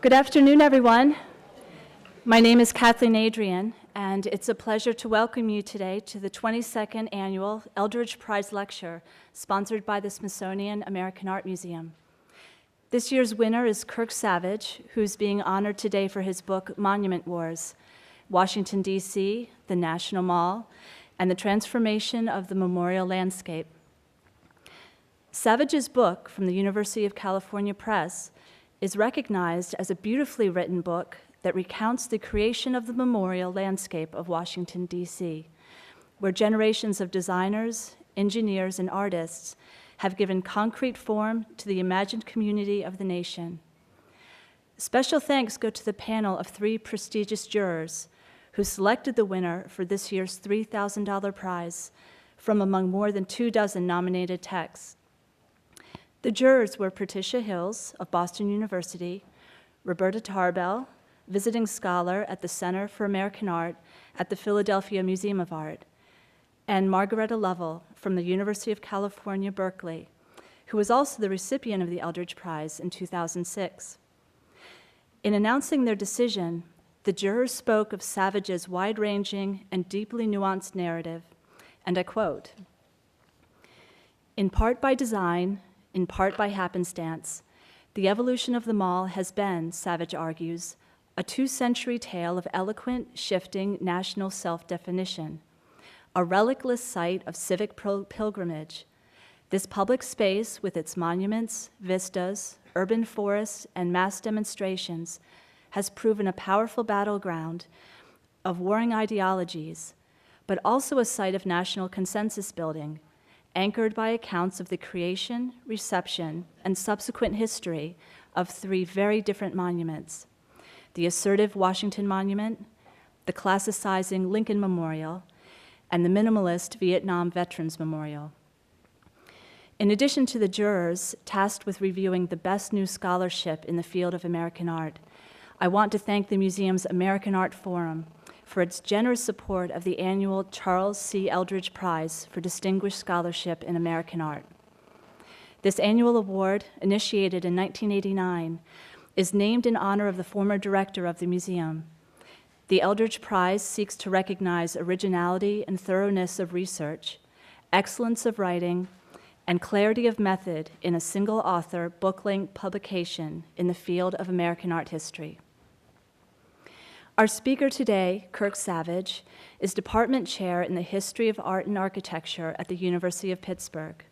Good afternoon, everyone. My name is Kathleen Adrian, and it's a pleasure to welcome you today to the 22nd Annual Eldredge Prize Lecture, sponsored by the Smithsonian American Art Museum. This year's winner is Kirk Savage, who's being honored today for his book, Monument Wars, Washington, D.C., the National Mall, and the Transformation of the Memorial Landscape. Savage's book from the University of California Press is recognized as a beautifully written book that recounts the creation of the memorial landscape of Washington, D.C., where generations of designers, engineers, and artists have given concrete form to the imagined community of the nation. Special thanks go to the panel of 3 prestigious jurors who selected the winner for this year's $3,000 prize from among more than 24 nominated texts. The jurors were Patricia Hills of Boston University, Roberta Tarbell, visiting scholar at the Center for American Art at the Philadelphia Museum of Art, and Margaretta Lovell from the University of California, Berkeley, who was also the recipient of the Eldredge Prize in 2006. In announcing their decision, the jurors spoke of Savage's wide-ranging and deeply nuanced narrative, and I quote, "In part by design, in part by happenstance, the evolution of the mall has been, Savage argues, a 2-century tale of eloquent, shifting national self-definition, a relicless site of civic pilgrimage. This public space, with its monuments, vistas, urban forests, and mass demonstrations, has proven a powerful battleground of warring ideologies, but also a site of national consensus building, anchored by accounts of the creation, reception, and subsequent history of 3 very different monuments: the assertive Washington Monument, the classicizing Lincoln Memorial, and the minimalist Vietnam Veterans Memorial." In addition to the jurors tasked with reviewing the best new scholarship in the field of American art, I want to thank the museum's American Art Forum for its generous support of the annual Charles C. Eldredge Prize for Distinguished Scholarship in American Art. This annual award, initiated in 1989, is named in honor of the former director of the museum. The Eldredge Prize seeks to recognize originality and thoroughness of research, excellence of writing, and clarity of method in a single-author, book-length publication in the field of American art history. Our speaker today, Kirk Savage, is department chair in the History of Art and Architecture at the University of Pittsburgh.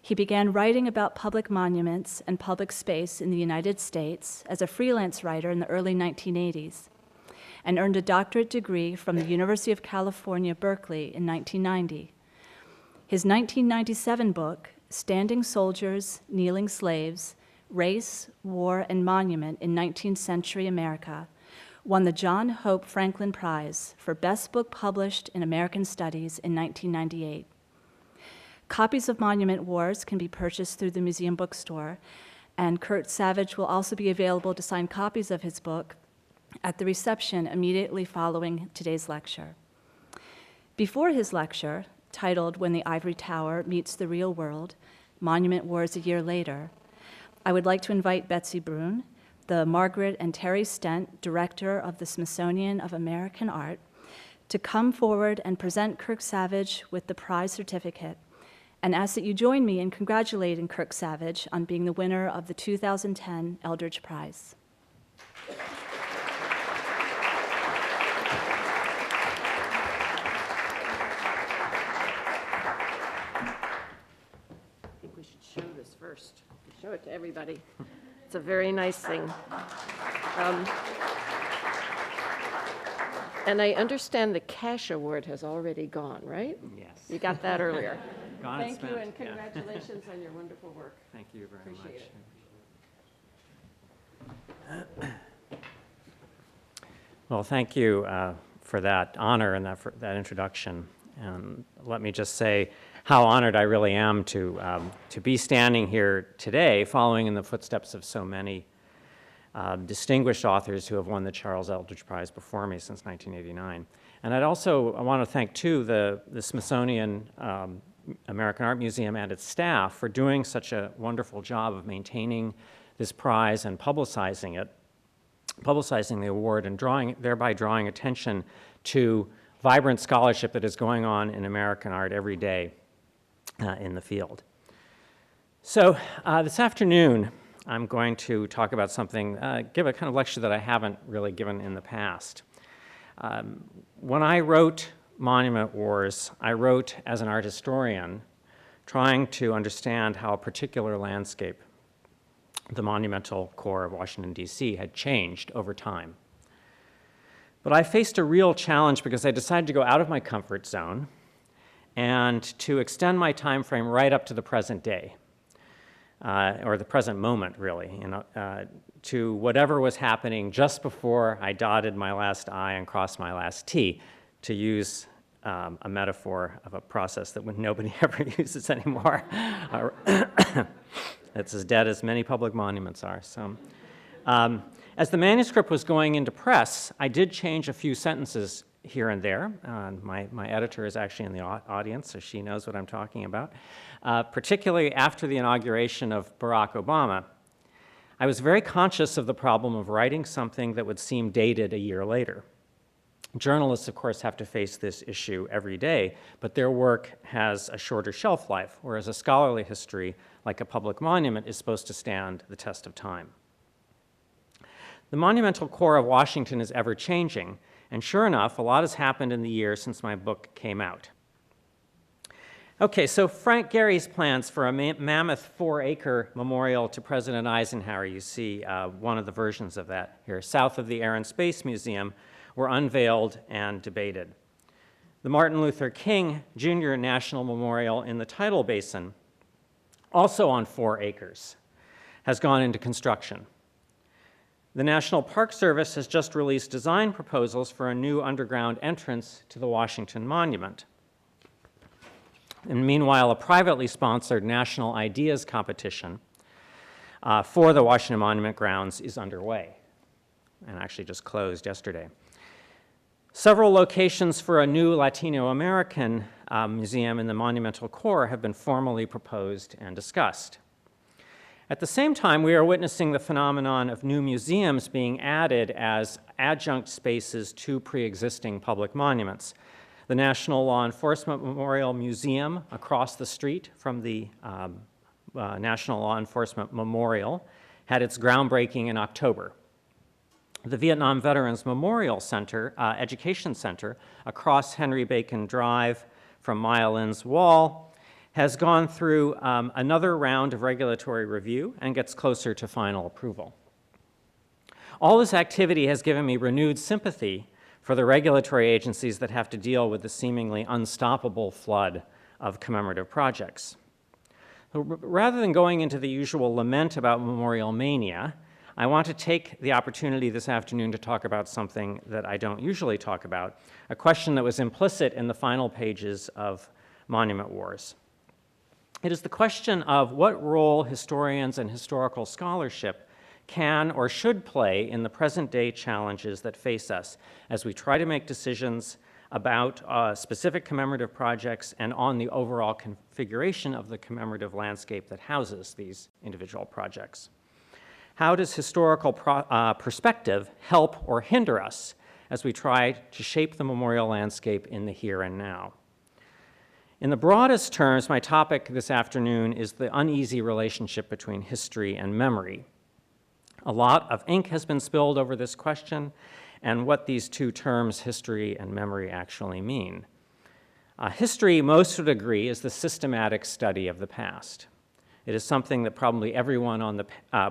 He began writing about public monuments and public space in the United States as a freelance writer in the early 1980s, and earned a doctorate degree from the University of California, Berkeley in 1990. His 1997 book, Standing Soldiers, Kneeling Slaves, Race, War, and Monument in 19th Century America, won the John Hope Franklin Prize for Best Book Published in American Studies in 1998. Copies of Monument Wars can be purchased through the museum bookstore, and Kirk Savage will also be available to sign copies of his book at the reception immediately following today's lecture. Before his lecture, titled When the Ivory Tower Meets the Real World, Monument Wars a Year Later, I would like to invite Betsy Brune, the Margaret and Terry Stent Director of the Smithsonian of American Art, to come forward and present Kirk Savage with the prize certificate, and ask that you join me in congratulating Kirk Savage on being the winner of the 2010 Eldredge Prize. I think we should show this first. Show it to everybody. It's a very nice thing. And I understand the cash award has already gone, right? Yes. You got that earlier. Gone and Thank you, spent, and yeah. congratulations on your wonderful work. Thank you very Appreciate much. Well, thank you for that honor and that introduction. And let me just say how honored I really am to be standing here today, following in the footsteps of so many distinguished authors who have won the Charles Eldredge Prize before me since 1989. And I want to thank, too, the Smithsonian American Art Museum and its staff for doing such a wonderful job of maintaining this prize and publicizing it publicizing the award and thereby drawing attention to vibrant scholarship that is going on in American art every day in the field. So this afternoon, I'm going to talk about something, give a kind of lecture that I haven't really given in the past. When I wrote Monument Wars, I wrote as an art historian, trying to understand how a particular landscape, the monumental core of Washington, D.C., had changed over time. But I faced a real challenge because I decided to go out of my comfort zone and to extend my time frame right up to the present day, or the present moment, really, to whatever was happening just before I dotted my last I and crossed my last T, to use a metaphor of a process that nobody ever uses anymore. It's as dead as many public monuments are. So, as the manuscript was going into press, I did change a few sentences here and there. My editor is actually in the audience, so she knows what I'm talking about. Particularly after the inauguration of Barack Obama, I was very conscious of the problem of writing something that would seem dated a year later. Journalists, of course, have to face this issue every day, but their work has a shorter shelf life, whereas a scholarly history, like a public monument, is supposed to stand the test of time. The monumental core of Washington is ever-changing, and sure enough, a lot has happened in the year since my book came out. Okay, so Frank Gehry's plans for a mammoth 4-acre memorial to President Eisenhower, you see one of the versions of that here, south of the Air and Space Museum, were unveiled and debated. The Martin Luther King Jr. National Memorial in the Tidal Basin, also on 4 acres, has gone into construction. The National Park Service has just released design proposals for a new underground entrance to the Washington Monument. And meanwhile, a privately sponsored National Ideas competition for the Washington Monument grounds is underway, and actually just closed yesterday. Several locations for a new Latino American museum in the monumental core have been formally proposed and discussed. At the same time, we are witnessing the phenomenon of new museums being added as adjunct spaces to pre-existing public monuments. The National Law Enforcement Memorial Museum across the street from the National Law Enforcement Memorial had its groundbreaking in October. The Vietnam Veterans Memorial Center, Education Center, across Henry Bacon Drive from Maya Lin's Wall, has gone through another round of regulatory review and gets closer to final approval. All this activity has given me renewed sympathy for the regulatory agencies that have to deal with the seemingly unstoppable flood of commemorative projects. So rather than going into the usual lament about memorial mania, I want to take the opportunity this afternoon to talk about something that I don't usually talk about, a question that was implicit in the final pages of Monument Wars. It is the question of what role historians and historical scholarship can or should play in the present-day challenges that face us as we try to make decisions about specific commemorative projects and on the overall configuration of the commemorative landscape that houses these individual projects. How does historical perspective help or hinder us as we try to shape the memorial landscape in the here and now? In the broadest terms, my topic this afternoon is the uneasy relationship between history and memory. A lot of ink has been spilled over this question and what these two terms, history and memory, actually mean. History, most would agree, is the systematic study of the past. It is something that probably everyone on the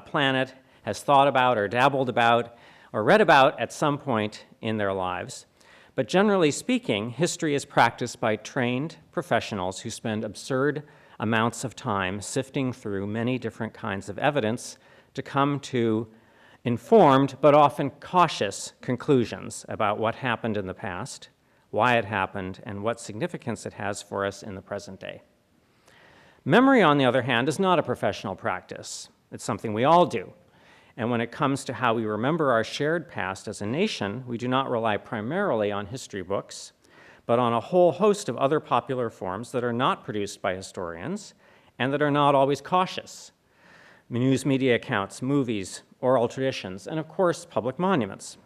planet has thought about or dabbled about or read about at some point in their lives. But generally speaking, history is practiced by trained professionals who spend absurd amounts of time sifting through many different kinds of evidence to come to informed but often cautious conclusions about what happened in the past, why it happened, and what significance it has for us in the present day. Memory, on the other hand, is not a professional practice. It's something we all do. And when it comes to how we remember our shared past as a nation, we do not rely primarily on history books, but on a whole host of other popular forms that are not produced by historians and that are not always cautious. news media accounts, movies, oral traditions, and of course, public monuments.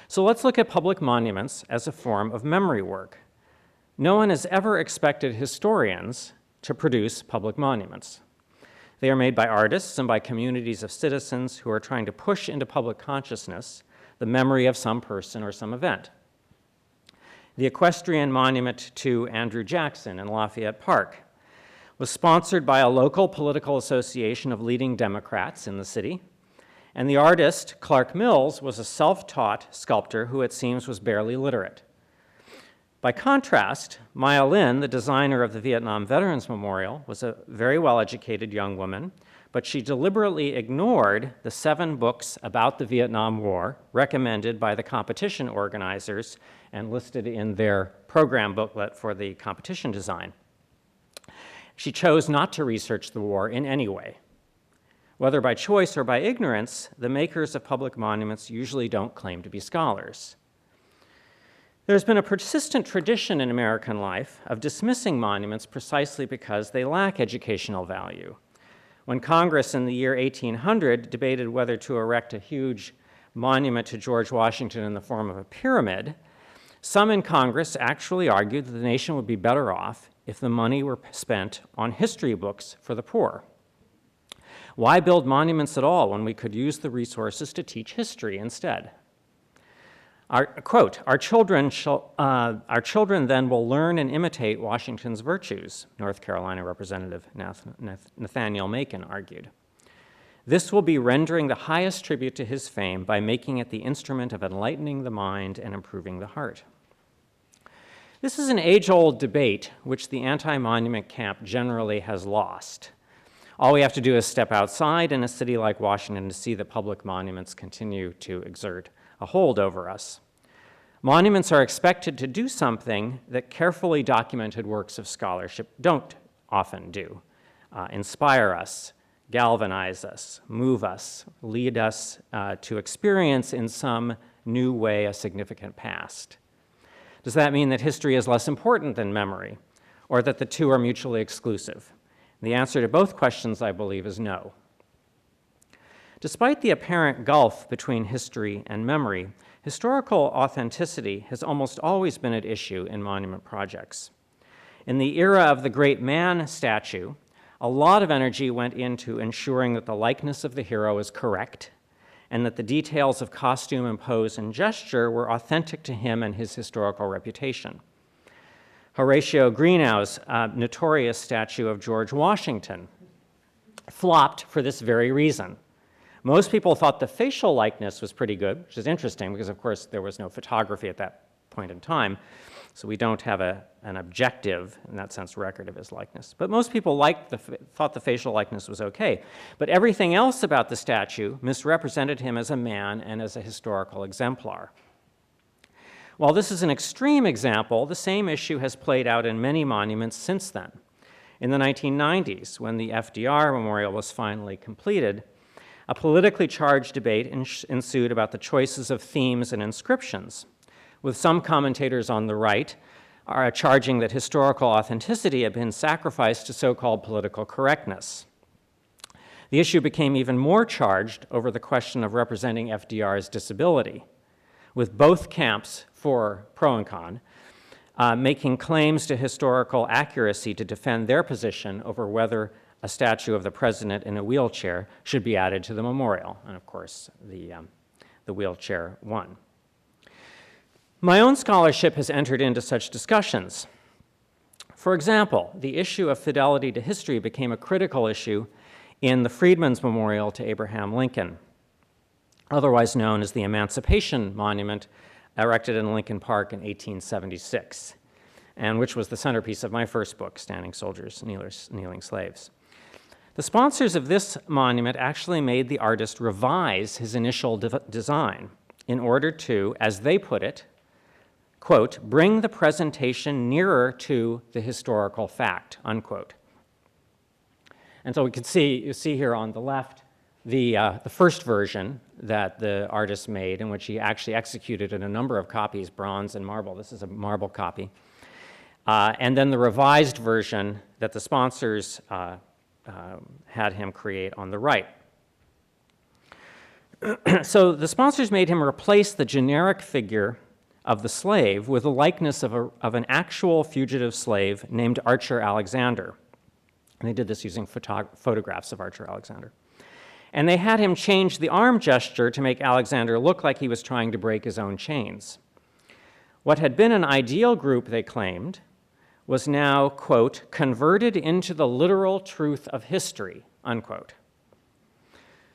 So let's look at public monuments as a form of memory work. No one has ever expected historians to produce public monuments. They are made by artists and by communities of citizens who are trying to push into public consciousness the memory of some person or some event. The equestrian monument to Andrew Jackson in Lafayette Park was sponsored by a local political association of leading Democrats in the city, and the artist, Clark Mills, was a self-taught sculptor who it seems was barely literate. By contrast, Maya Lin, the designer of the Vietnam Veterans Memorial, was a very well-educated young woman, but she deliberately ignored the 7 books about the Vietnam War recommended by the competition organizers and listed in their program booklet for the competition design. She chose not to research the war in any way. Whether by choice or by ignorance, the makers of public monuments usually don't claim to be scholars. There's been a persistent tradition in American life of dismissing monuments precisely because they lack educational value. When Congress in the year 1800 debated whether to erect a huge monument to George Washington in the form of a pyramid, some in Congress actually argued that the nation would be better off if the money were spent on history books for the poor. Why build monuments at all when we could use the resources to teach history instead? Our children then will learn and imitate Washington's virtues, North Carolina Representative Nathaniel Macon argued. This will be rendering the highest tribute to his fame by making it the instrument of enlightening the mind and improving the heart. This is an age-old debate which the anti-monument camp generally has lost. All we have to do is step outside in a city like Washington to see that public monuments continue to exert a hold over us. Monuments are expected to do something that carefully documented works of scholarship don't often do: inspire us, galvanize us, move us, lead us to experience in some new way a significant past. Does that mean that history is less important than memory, or that the two are mutually exclusive? The answer to both questions, I believe, is no. Despite the apparent gulf between history and memory, historical authenticity has almost always been at issue in monument projects. In the era of the great man statue, a lot of energy went into ensuring that the likeness of the hero is correct and that the details of costume and pose and gesture were authentic to him and his historical reputation. Horatio Greenough's notorious statue of George Washington flopped for this very reason. Most people thought the facial likeness was pretty good, which is interesting because, of course, there was no photography at that point in time, so we don't have an objective, in that sense, record of his likeness. But most people thought the facial likeness was okay. But everything else about the statue misrepresented him as a man and as a historical exemplar. While this is an extreme example, the same issue has played out in many monuments since then. In the 1990s, when the FDR Memorial was finally completed, a politically charged debate ensued about the choices of themes and inscriptions, with some commentators on the right charging that historical authenticity had been sacrificed to so-called political correctness. The issue became even more charged over the question of representing FDR's disability, with both camps, for pro and con, making claims to historical accuracy to defend their position over whether a statue of the president in a wheelchair should be added to the memorial. And of course, the wheelchair won. My own scholarship has entered into such discussions. For example, the issue of fidelity to history became a critical issue in the Freedmen's Memorial to Abraham Lincoln, otherwise known as the Emancipation Monument, erected in Lincoln Park in 1876, and which was the centerpiece of my first book, Standing Soldiers, Kneeling Slaves. The sponsors of this monument actually made the artist revise his initial design in order to, as they put it, quote, bring the presentation nearer to the historical fact, unquote. And so you see here on the left the first version that the artist made, in which he actually executed in a number of copies, bronze and marble. This is a marble copy. And then the revised version that the sponsors had him create on the right. So the sponsors made him replace the generic figure of the slave with a likeness of an actual fugitive slave named Archer Alexander. And they did this using photographs of Archer Alexander. And they had him change the arm gesture to make Alexander look like he was trying to break his own chains. What had been an ideal group, they claimed, was now, quote, converted into the literal truth of history, unquote.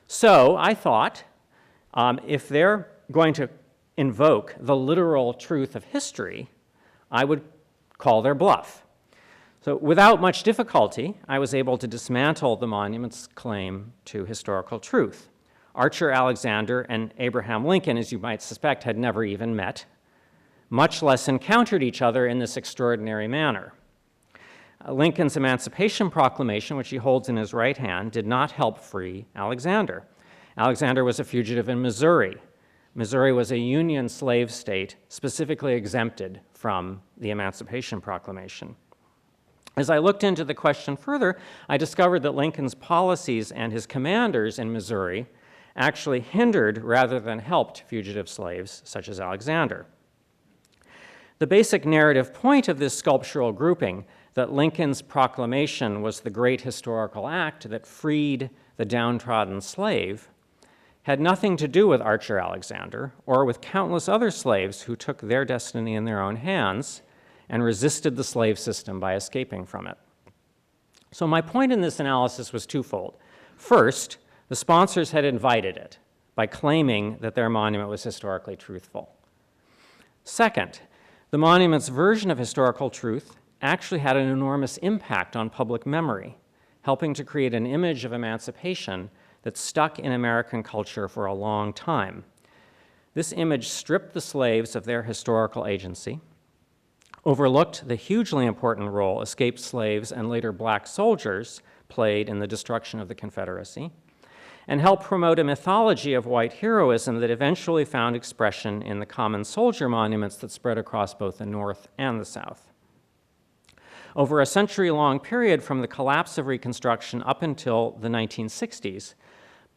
So I thought, if they're going to invoke the literal truth of history, I would call their bluff. So without much difficulty, I was able to dismantle the monument's claim to historical truth. Archer Alexander and Abraham Lincoln, as you might suspect, had never even met, much less encountered each other in this extraordinary manner. Lincoln's Emancipation Proclamation, which he holds in his right hand, did not help free Alexander. Alexander was a fugitive in Missouri. Missouri was a Union slave state specifically exempted from the Emancipation Proclamation. As I looked into the question further, I discovered that Lincoln's policies and his commanders in Missouri actually hindered rather than helped fugitive slaves such as Alexander. The basic narrative point of this sculptural grouping, that Lincoln's proclamation was the great historical act that freed the downtrodden slave, had nothing to do with Archer Alexander or with countless other slaves who took their destiny in their own hands and resisted the slave system by escaping from it. So my point in this analysis was twofold. First, the sponsors had invited it by claiming that their monument was historically truthful. Second, the monument's version of historical truth actually had an enormous impact on public memory, helping to create an image of emancipation that stuck in American culture for a long time. This image stripped the slaves of their historical agency, overlooked the hugely important role escaped slaves and later black soldiers played in the destruction of the Confederacy, and helped promote a mythology of white heroism that eventually found expression in the common soldier monuments that spread across both the North and the South. Over a century-long period from the collapse of Reconstruction up until the 1960s,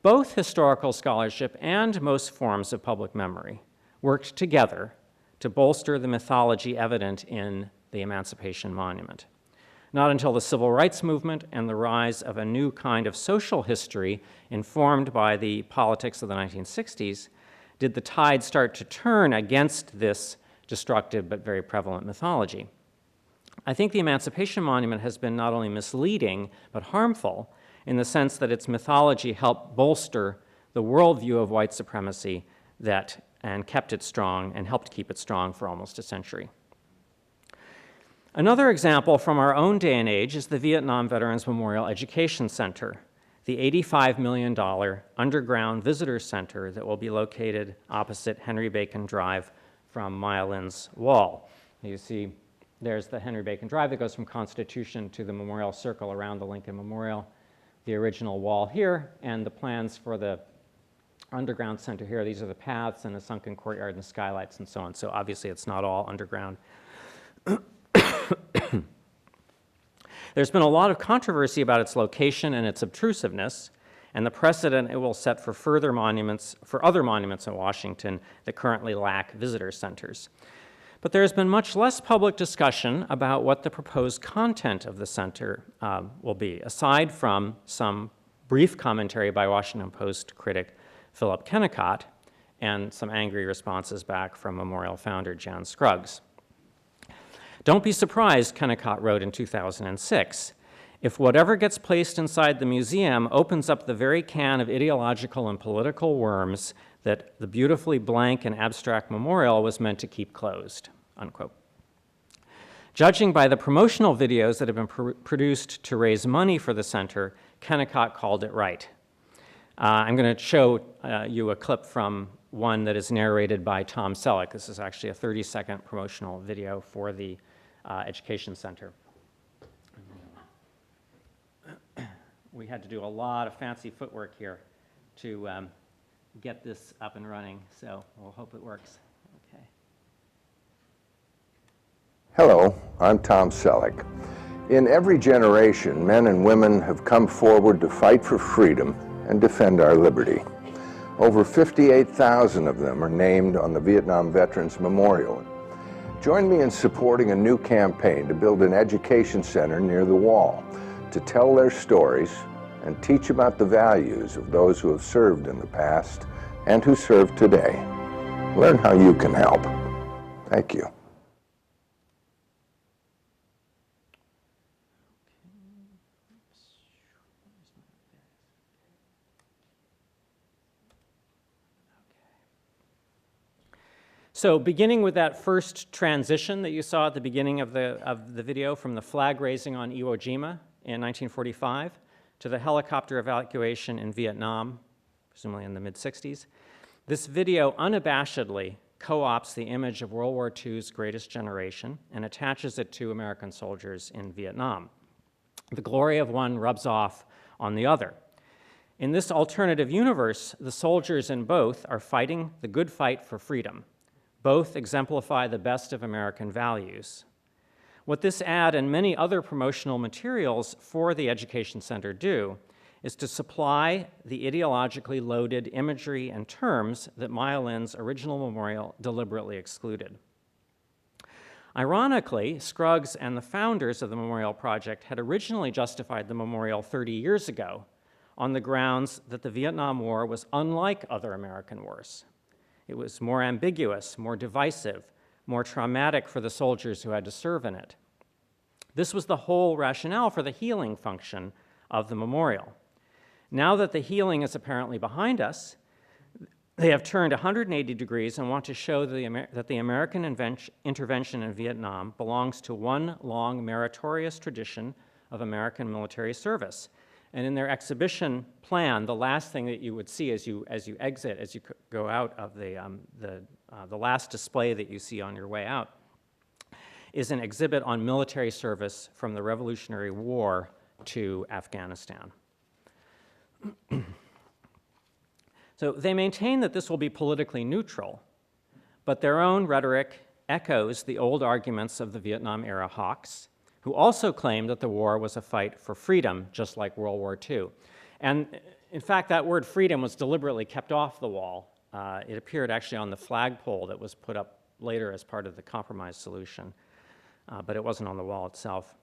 both historical scholarship and most forms of public memory worked together to bolster the mythology evident in the Emancipation Monument. Not until the Civil Rights Movement and the rise of a new kind of social history informed by the politics of the 1960s did the tide start to turn against this destructive but very prevalent mythology. I think the Emancipation Monument has been not only misleading but harmful in the sense that its mythology helped bolster the worldview of white supremacy and kept it strong and helped keep it strong for almost a century. Another example from our own day and age is the Vietnam Veterans Memorial Education Center, the $85 million underground visitor center that will be located opposite Henry Bacon Drive from Maya Lin's Wall. You see there's the Henry Bacon Drive that goes from Constitution to the Memorial Circle around the Lincoln Memorial, the original wall here, and the plans for the underground center here. These are the paths and the sunken courtyard and the skylights and so on. So obviously it's not all underground. There's been a lot of controversy about its location and its obtrusiveness, and the precedent it will set for other monuments in Washington that currently lack visitor centers. But there has been much less public discussion about what the proposed content of the center will be, aside from some brief commentary by Washington Post critic Philip Kennicott and some angry responses back from Memorial founder Jan Scruggs. Don't be surprised, Kennicott wrote in 2006, if whatever gets placed inside the museum opens up the very can of ideological and political worms that the beautifully blank and abstract memorial was meant to keep closed, unquote. Judging by the promotional videos that have been produced to raise money for the center, Kennicott called it right. I'm going to show you a clip from one that is narrated by Tom Selleck. This is actually a 30-second promotional video for the Education Center. We had to do a lot of fancy footwork here to get this up and running, so we'll hope it works. Okay. Hello, I'm Tom Selleck. In every generation, men and women have come forward to fight for freedom and defend our liberty. Over 58,000 of them are named on the Vietnam Veterans Memorial. Join me in supporting a new campaign to build an education center near the wall to tell their stories and teach about the values of those who have served in the past and who serve today. Learn how you can help. Thank you. So beginning with that first transition that you saw at the beginning of the video from the flag raising on Iwo Jima in 1945 to the helicopter evacuation in Vietnam, presumably in the mid-60s, this video unabashedly co-opts the image of World War II's greatest generation and attaches it to American soldiers in Vietnam. The glory of one rubs off on the other. In this alternative universe, the soldiers in both are fighting the good fight for freedom. Both exemplify the best of American values. What this ad and many other promotional materials for the Education Center do is to supply the ideologically loaded imagery and terms that Maya Lin's original memorial deliberately excluded. Ironically, Scruggs and the founders of the Memorial Project had originally justified the memorial 30 years ago on the grounds that the Vietnam War was unlike other American wars. It was more ambiguous, more divisive, more traumatic for the soldiers who had to serve in it. This was the whole rationale for the healing function of the memorial. Now that the healing is apparently behind us, they have turned 180 degrees and want to show that the American intervention in Vietnam belongs to one long meritorious tradition of American military service. And in their exhibition plan, the last thing that you would see as you exit, as you go out of the last display that you see on your way out, is an exhibit on military service from the Revolutionary War to Afghanistan. So they maintain that this will be politically neutral, but their own rhetoric echoes the old arguments of the Vietnam-era hawks, who also claimed that the war was a fight for freedom, just like World War II. And in fact, that word freedom was deliberately kept off the wall. It appeared actually on the flagpole that was put up later as part of the compromise solution, but it wasn't on the wall itself.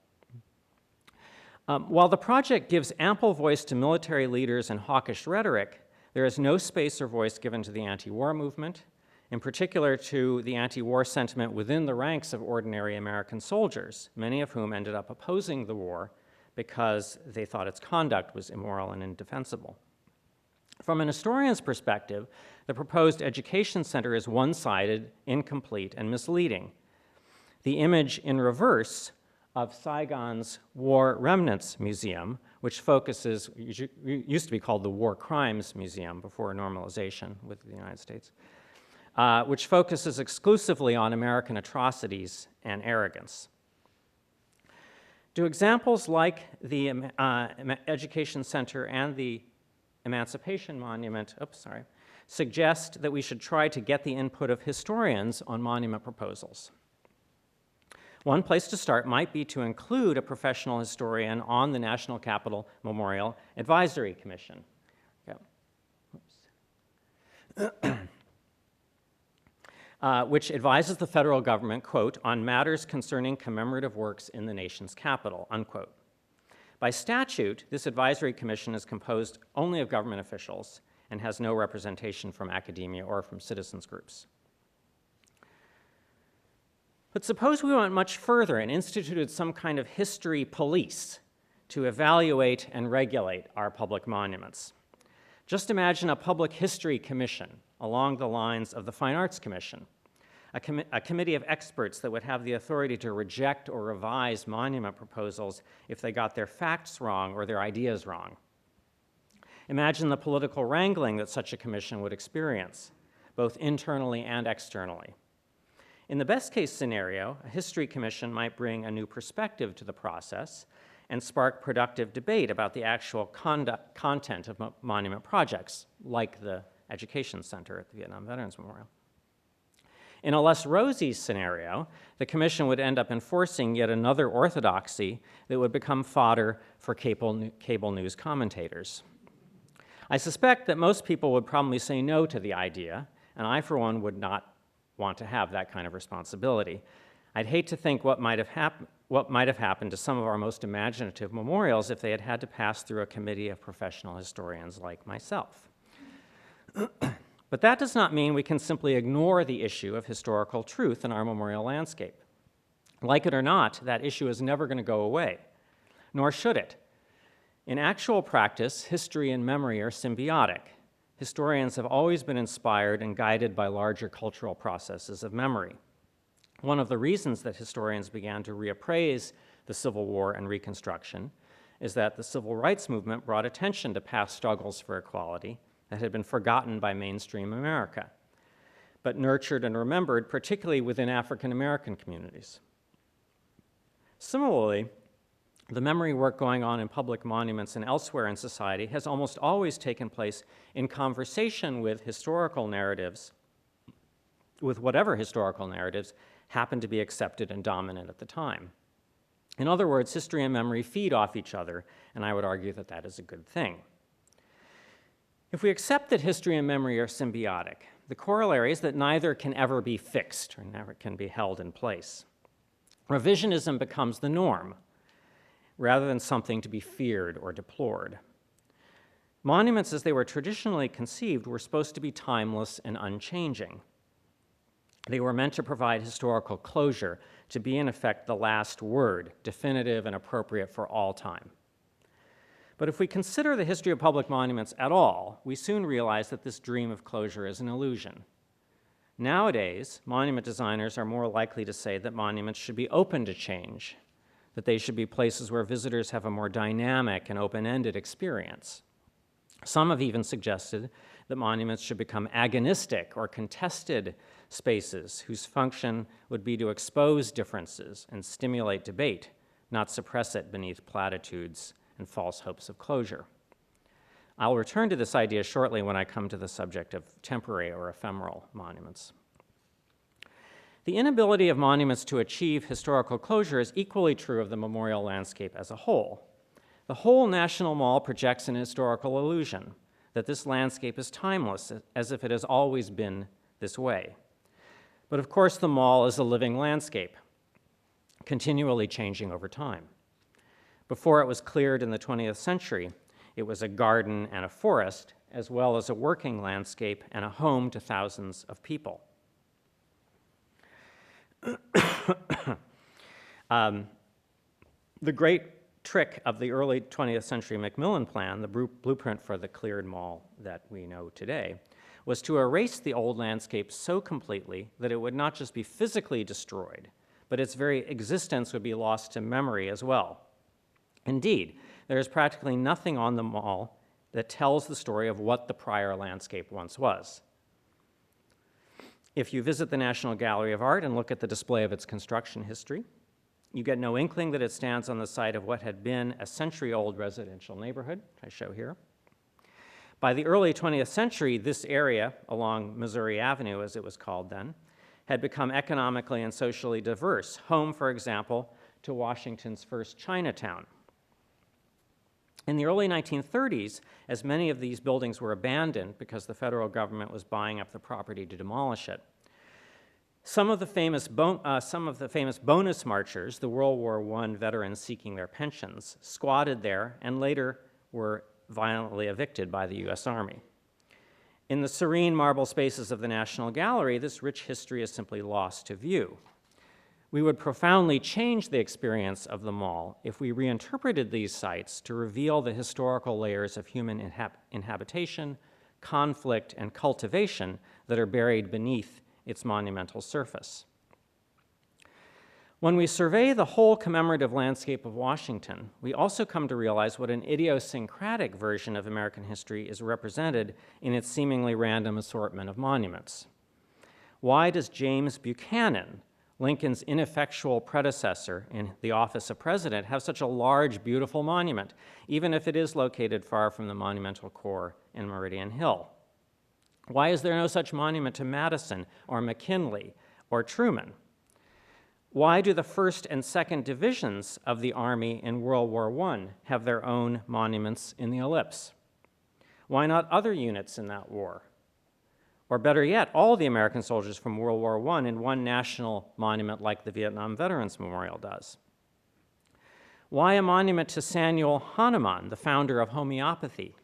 While the project gives ample voice to military leaders and hawkish rhetoric, there is no space or voice given to the anti-war movement, in particular to the anti-war sentiment within the ranks of ordinary American soldiers, many of whom ended up opposing the war because they thought its conduct was immoral and indefensible. From an historian's perspective, the proposed education center is one-sided, incomplete, and misleading. The image in reverse of Saigon's War Remnants Museum, which focuses, used to be called the War Crimes Museum before normalization with the United States, which focuses exclusively on American atrocities and arrogance. Do examples like the Education Center and the Emancipation Monument, suggest that we should try to get the input of historians on monument proposals? One place to start might be to include a professional historian on the National Capital Memorial Advisory Commission. Which advises the federal government, quote, on matters concerning commemorative works in the nation's capital, unquote. By statute, this advisory commission is composed only of government officials and has no representation from academia or from citizens groups. But suppose we went much further and instituted some kind of history police to evaluate and regulate our public monuments. Just imagine a public history commission along the lines of the Fine Arts Commission, a committee of experts that would have the authority to reject or revise monument proposals if they got their facts wrong or their ideas wrong. Imagine the political wrangling that such a commission would experience, both internally and externally. In the best case scenario, a history commission might bring a new perspective to the process and spark productive debate about the actual content of monument projects, like the Education Center at the Vietnam Veterans Memorial. In a less rosy scenario, the commission would end up enforcing yet another orthodoxy that would become fodder for cable news commentators. I suspect that most people would probably say no to the idea, and I, for one, would not want to have that kind of responsibility. I'd hate to think what might have happened to some of our most imaginative memorials if they had had to pass through a committee of professional historians like myself. But that does not mean we can simply ignore the issue of historical truth in our memorial landscape. Like it or not, that issue is never going to go away, nor should it. In actual practice, history and memory are symbiotic. Historians have always been inspired and guided by larger cultural processes of memory. One of the reasons that historians began to reappraise the Civil War and Reconstruction is that the civil rights movement brought attention to past struggles for equality that had been forgotten by mainstream America, but nurtured and remembered, particularly within African American communities. Similarly, the memory work going on in public monuments and elsewhere in society has almost always taken place in conversation with historical narratives, with whatever historical narratives happen to be accepted and dominant at the time. In other words, history and memory feed off each other, and I would argue that that is a good thing. If we accept that history and memory are symbiotic, the corollary is that neither can ever be fixed or never can be held in place. Revisionism becomes the norm, rather than something to be feared or deplored. Monuments, as they were traditionally conceived, were supposed to be timeless and unchanging. They were meant to provide historical closure, to be in effect the last word, definitive and appropriate for all time. But if we consider the history of public monuments at all, we soon realize that this dream of closure is an illusion. Nowadays, monument designers are more likely to say that monuments should be open to change, that they should be places where visitors have a more dynamic and open-ended experience. Some have even suggested that monuments should become agonistic or contested spaces whose function would be to expose differences and stimulate debate, not suppress it beneath platitudes and false hopes of closure. I'll return to this idea shortly when I come to the subject of temporary or ephemeral monuments. The inability of monuments to achieve historical closure is equally true of the memorial landscape as a whole. The whole National Mall projects an historical illusion that this landscape is timeless, as if it has always been this way. But of course, the mall is a living landscape, continually changing over time. Before it was cleared in the 20th century, it was a garden and a forest, as well as a working landscape and a home to thousands of people. The great trick of the early 20th century Macmillan Plan, the blueprint for the cleared mall that we know today, was to erase the old landscape so completely that it would not just be physically destroyed, but its very existence would be lost to memory as well. Indeed, there is practically nothing on the mall that tells the story of what the prior landscape once was. If you visit the National Gallery of Art and look at the display of its construction history, you get no inkling that it stands on the site of what had been a century-old residential neighborhood, I show here. By the early 20th century, this area, along Missouri Avenue, as it was called then, had become economically and socially diverse, home, for example, to Washington's first Chinatown. In the early 1930s, as many of these buildings were abandoned because the federal government was buying up the property to demolish it, some of the famous bonus marchers, the World War I veterans seeking their pensions, squatted there and later were violently evicted by the U.S. Army. In the serene marble spaces of the National Gallery, this rich history is simply lost to view. We would profoundly change the experience of the mall if we reinterpreted these sites to reveal the historical layers of human inhabitation, conflict, and cultivation that are buried beneath its monumental surface. When we survey the whole commemorative landscape of Washington, we also come to realize what an idiosyncratic version of American history is represented in its seemingly random assortment of monuments. Why does James Buchanan, Lincoln's ineffectual predecessor in the office of president, have such a large, beautiful monument, even if it is located far from the monumental core in Meridian Hill? Why is there no such monument to Madison or McKinley, or Truman? Why do the 1st and 2nd Divisions of the Army in World War I have their own monuments in the ellipse? Why not other units in that war? Or better yet, all the American soldiers from World War I in one national monument like the Vietnam Veterans Memorial does? Why a monument to Samuel Hahnemann, the founder of homeopathy?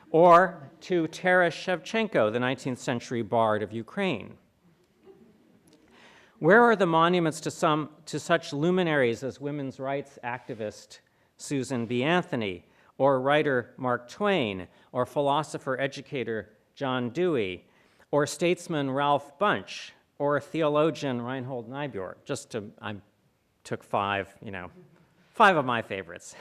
Or to Taras Shevchenko, the 19th century bard of Ukraine? Where are the monuments to such luminaries as women's rights activist Susan B. Anthony, or writer Mark Twain, or philosopher-educator John Dewey, or statesman Ralph Bunche, or theologian Reinhold Niebuhr? I took five of my favorites.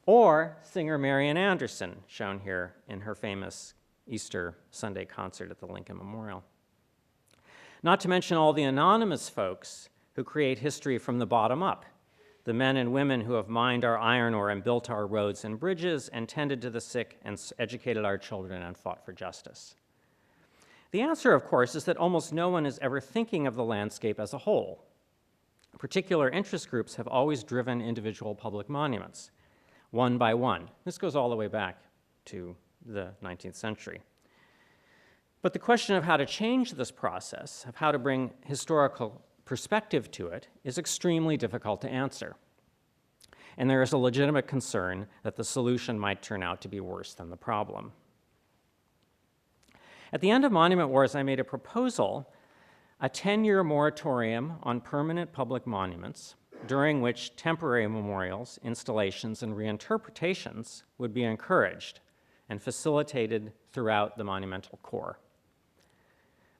Or singer Marian Anderson, shown here in her famous Easter Sunday concert at the Lincoln Memorial. Not to mention all the anonymous folks who create history from the bottom up, the men and women who have mined our iron ore and built our roads and bridges and tended to the sick and educated our children and fought for justice. The answer, of course, is that almost no one is ever thinking of the landscape as a whole. Particular interest groups have always driven individual public monuments, one by one. This goes all the way back to the 19th century. But the question of how to change this process, of how to bring historical perspective to it, is extremely difficult to answer. And there is a legitimate concern that the solution might turn out to be worse than the problem. At the end of Monument Wars, I made a proposal, a 10-year moratorium on permanent public monuments, during which temporary memorials, installations, and reinterpretations would be encouraged and facilitated throughout the monumental core.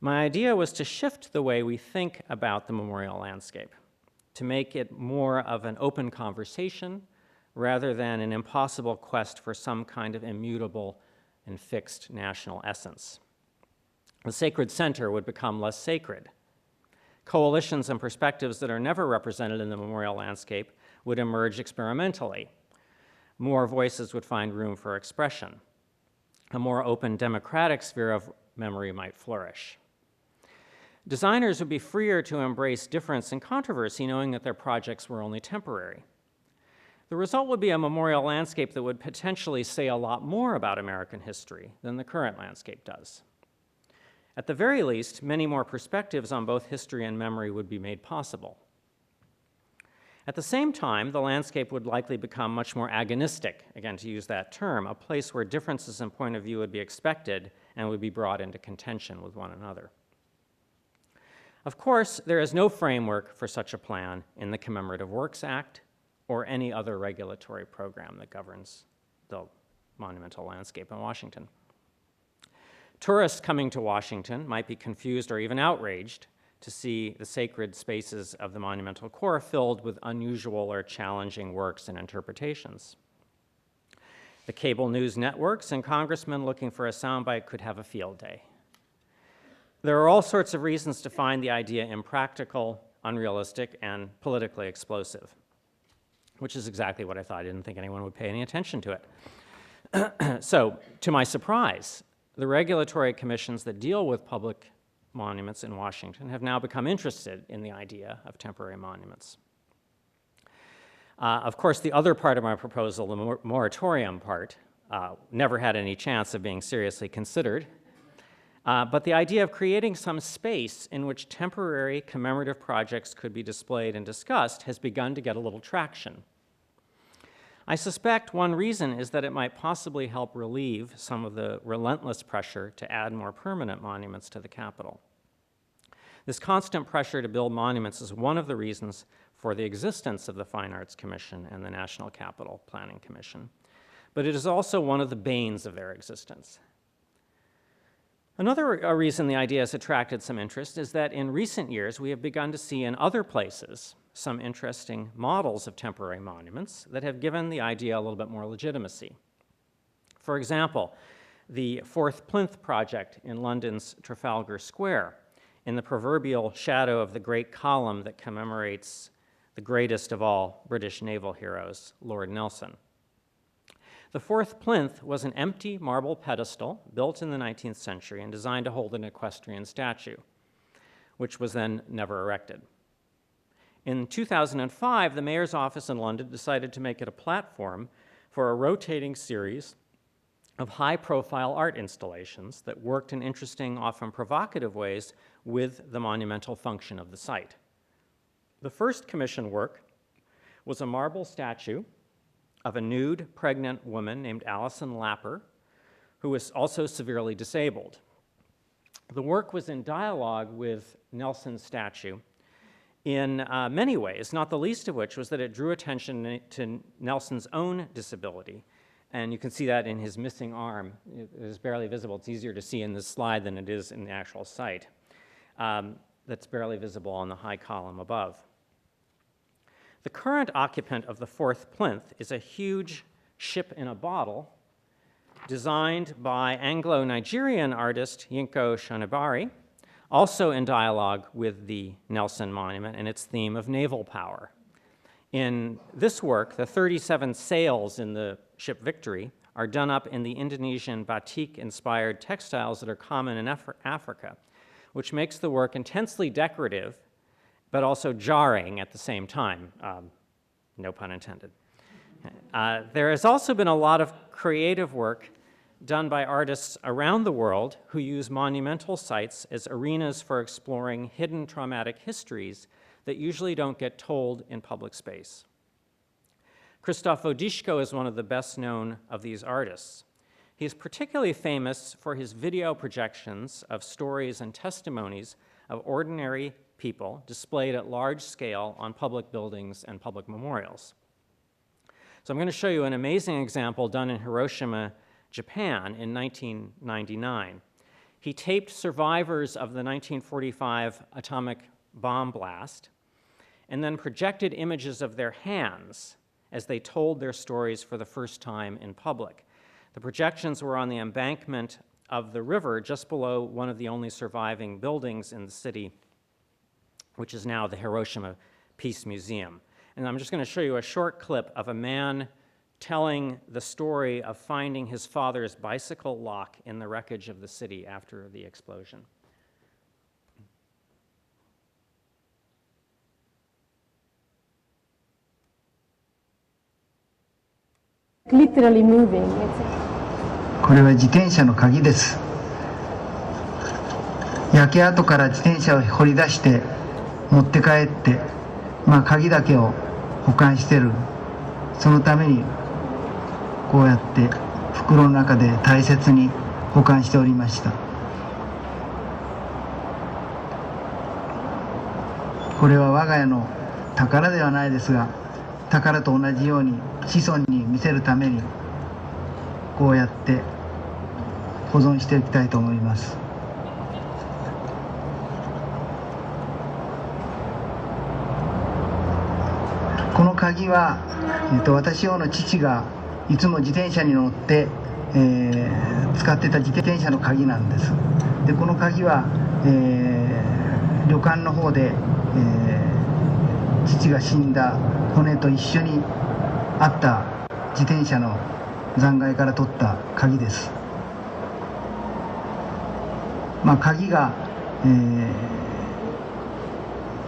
My idea was to shift the way we think about the memorial landscape, to make it more of an open conversation rather than an impossible quest for some kind of immutable and fixed national essence. The sacred center would become less sacred. Coalitions and perspectives that are never represented in the memorial landscape would emerge experimentally. More voices would find room for expression. A more open democratic sphere of memory might flourish. Designers would be freer to embrace difference and controversy, knowing that their projects were only temporary. The result would be a memorial landscape that would potentially say a lot more about American history than the current landscape does. At the very least, many more perspectives on both history and memory would be made possible. At the same time, the landscape would likely become much more agonistic, again, to use that term, a place where differences in point of view would be expected and would be brought into contention with one another. Of course, there is no framework for such a plan in the Commemorative Works Act or any other regulatory program that governs the monumental landscape in Washington. Tourists coming to Washington might be confused or even outraged to see the sacred spaces of the monumental core filled with unusual or challenging works and interpretations. The cable news networks and congressmen looking for a soundbite could have a field day. There are all sorts of reasons to find the idea impractical, unrealistic, and politically explosive, which is exactly what I thought. I didn't think anyone would pay any attention to it. So, to my surprise, the regulatory commissions that deal with public monuments in Washington have now become interested in the idea of temporary monuments. Of course, the other part of my proposal, the moratorium part, never had any chance of being seriously considered. But the idea of creating some space in which temporary commemorative projects could be displayed and discussed has begun to get a little traction. I suspect one reason is that it might possibly help relieve some of the relentless pressure to add more permanent monuments to the Capitol. This constant pressure to build monuments is one of the reasons for the existence of the Fine Arts Commission and the National Capital Planning Commission, but it is also one of the banes of their existence. Another reason the idea has attracted some interest is that in recent years we have begun to see in other places some interesting models of temporary monuments that have given the idea a little bit more legitimacy. For example, the Fourth Plinth Project in London's Trafalgar Square, in the proverbial shadow of the great column that commemorates the greatest of all British naval heroes, Lord Nelson. The fourth plinth was an empty marble pedestal built in the 19th century and designed to hold an equestrian statue. which was then never erected. In 2005, the mayor's office in London decided to make it a platform for a rotating series of high-profile art installations that worked in interesting, often provocative ways with the monumental function of the site. The first commissioned work was a marble statue of a nude, pregnant woman named Alison Lapper, who was also severely disabled. The work was in dialogue with Nelson's statue in many ways, not the least of which was that it drew attention to Nelson's own disability. And you can see that in his missing arm. It is barely visible. It's easier to see in this slide than it is in the actual site. That's barely visible on the high column above. The current occupant of the fourth plinth is a huge ship in a bottle designed by Anglo-Nigerian artist Yinko Shonibari, also in dialogue with the Nelson Monument and its theme of naval power. In this work, the 37 sails in the ship Victory are done up in the Indonesian batik-inspired textiles that are common in Africa, which makes the work intensely decorative, but also jarring at the same time, no pun intended. There has also been a lot of creative work done by artists around the world who use monumental sites as arenas for exploring hidden traumatic histories that usually don't get told in public space. Krzysztof Wodiszko is one of the best known of these artists. He is particularly famous for his video projections of stories and testimonies of ordinary people displayed at large scale on public buildings and public memorials. So I'm going to show you an amazing example done in Hiroshima, Japan in 1999. He taped survivors of the 1945 atomic bomb blast and then projected images of their hands as they told their stories for the first time in public. The projections were on the embankment of the river just below one of the only surviving buildings in the city, which is now the Hiroshima Peace Museum. And I'm just going to show you a short clip of a man telling the story of finding his father's bicycle lock in the wreckage of the city after the explosion. Literally moving. これは自転車の鍵です。焼け跡から自転車を掘り出して持って帰って、鍵だけを保管してる。そのためにこうやって袋の中で大切に保管しておりました。これは我が家の宝ではないですが、宝と同じように子孫に見せるためにこうやって保存していきたいと思います。この鍵は、私の父がいつも自転車に乗って、使ってた自転車の鍵なんです。でこの鍵は、旅館の方で、父が死んだ骨と一緒にあった自転車の残骸から取った鍵です。鍵が、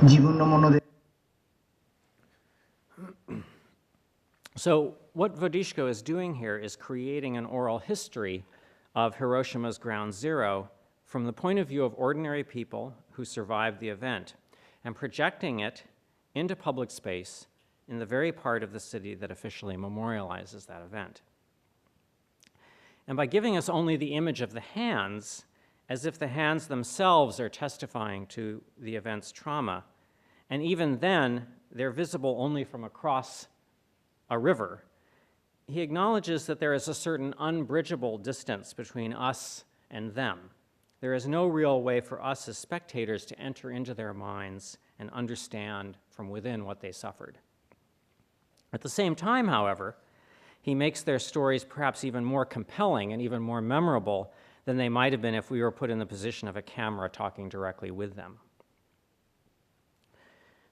自分のもので。So what Wodiszko is doing here is creating an oral history of Hiroshima's ground zero from the point of view of ordinary people who survived the event and projecting it into public space in the very part of the city that officially memorializes that event. And by giving us only the image of the hands, as if the hands themselves are testifying to the event's trauma, and even then, they're visible only from across a river, he acknowledges that there is a certain unbridgeable distance between us and them. There is no real way for us as spectators to enter into their minds and understand from within what they suffered. At the same time, however, he makes their stories perhaps even more compelling and even more memorable than they might have been if we were put in the position of a camera talking directly with them.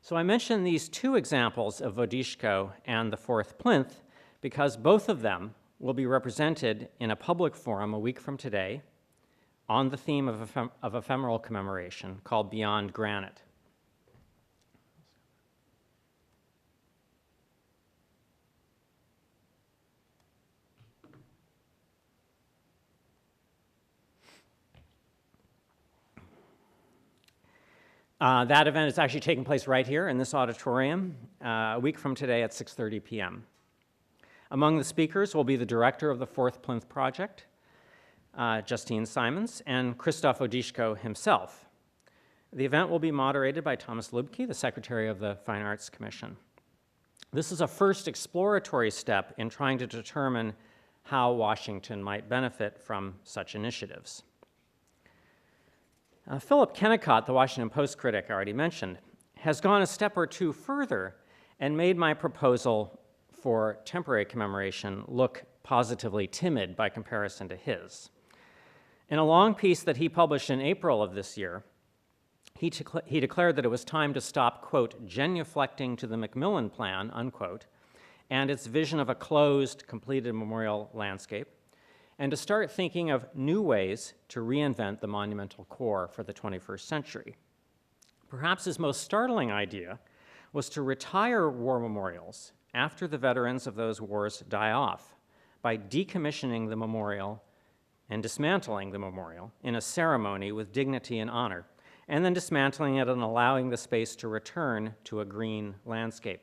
So I mention these two examples of Wodiszko and the fourth plinth because both of them will be represented in a public forum a week from today on the theme of ephemeral commemoration called Beyond Granite. That event is actually taking place right here in this auditorium a week from today at 6:30 p.m. Among the speakers will be the director of the Fourth Plinth Project, Justine Simons, and Christoph Odishko himself. The event will be moderated by Thomas Lubke, the secretary of the Fine Arts Commission. This is a first exploratory step in trying to determine how Washington might benefit from such initiatives. Philip Kennicott, the Washington Post critic I already mentioned, has gone a step or two further and made my proposal for temporary commemoration look positively timid by comparison to his. In a long piece that he published in April of this year, he declared that it was time to stop, quote, genuflecting to the Macmillan Plan, unquote, and its vision of a closed, completed memorial landscape, and to start thinking of new ways to reinvent the monumental core for the 21st century. Perhaps his most startling idea was to retire war memorials after the veterans of those wars die off by decommissioning the memorial and dismantling the memorial in a ceremony with dignity and honor, and then dismantling it and allowing the space to return to a green landscape.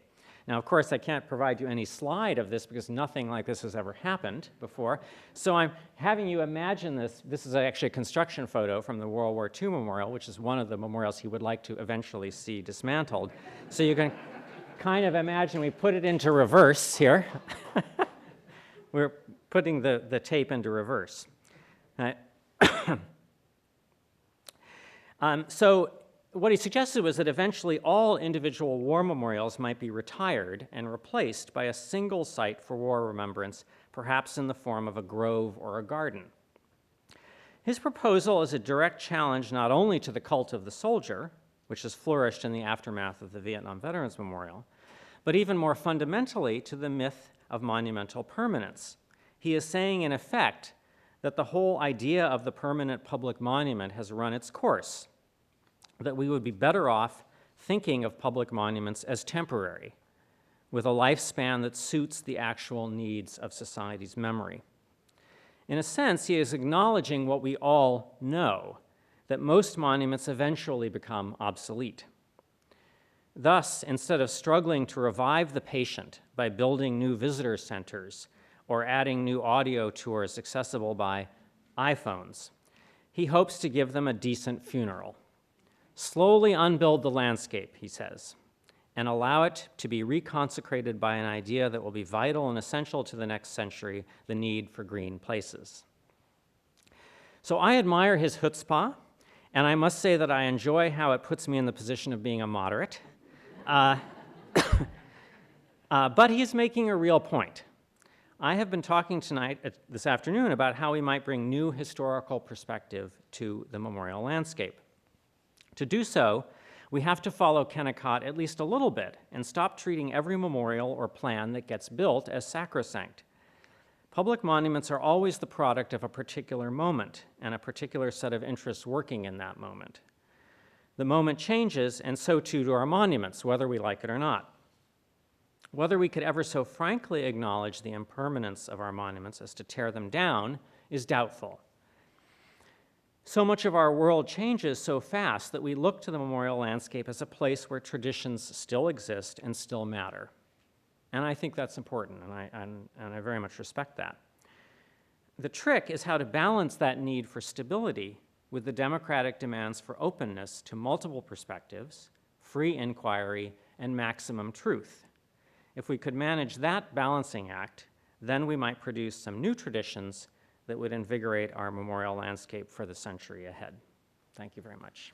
Now, of course, I can't provide you any slide of this because nothing like this has ever happened before. So I'm having you imagine this. This is actually a construction photo from the World War II memorial, which is one of the memorials he would like to eventually see dismantled. So you can kind of imagine we put it into reverse here. We're putting the tape into reverse. So what he suggested was that eventually all individual war memorials might be retired and replaced by a single site for war remembrance, perhaps in the form of a grove or a garden. His proposal is a direct challenge not only to the cult of the soldier, which has flourished in the aftermath of the Vietnam Veterans Memorial, but even more fundamentally to the myth of monumental permanence. He is saying, in effect, that the whole idea of the permanent public monument has run its course, that we would be better off thinking of public monuments as temporary, with a lifespan that suits the actual needs of society's memory. In a sense, he is acknowledging what we all know, that most monuments eventually become obsolete. Thus, instead of struggling to revive the patient by building new visitor centers or adding new audio tours accessible by iPhones, he hopes to give them a decent funeral. Slowly unbuild the landscape, he says, and allow it to be reconsecrated by an idea that will be vital and essential to the next century, the need for green places. So I admire his chutzpah, and I must say that I enjoy how it puts me in the position of being a moderate. But he's making a real point. I have been talking this afternoon about how we might bring new historical perspective to the memorial landscape. To do so, we have to follow Kennicott at least a little bit and stop treating every memorial or plan that gets built as sacrosanct. Public monuments are always the product of a particular moment and a particular set of interests working in that moment. The moment changes, and so too do our monuments, whether we like it or not. Whether we could ever so frankly acknowledge the impermanence of our monuments as to tear them down is doubtful. So much of our world changes so fast that we look to the memorial landscape as a place where traditions still exist and still matter. And I think that's important, and I very much respect that. The trick is how to balance that need for stability with the democratic demands for openness to multiple perspectives, free inquiry, and maximum truth. If we could manage that balancing act, then we might produce some new traditions that would invigorate our memorial landscape for the century ahead. Thank you very much.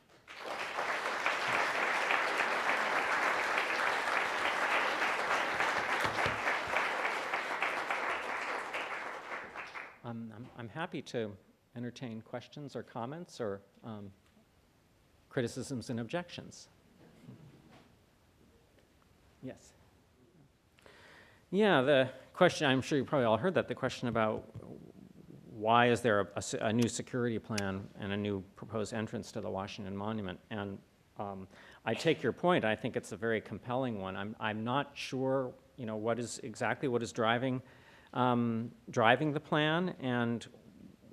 I'm happy to entertain questions or comments or criticisms and objections. Yes. Yeah, the question, I'm sure you probably all heard that, the question about why is there a new security plan and a new proposed entrance to the Washington Monument? And I take your point. I think it's a very compelling one. I'm not sure, what is driving the plan, and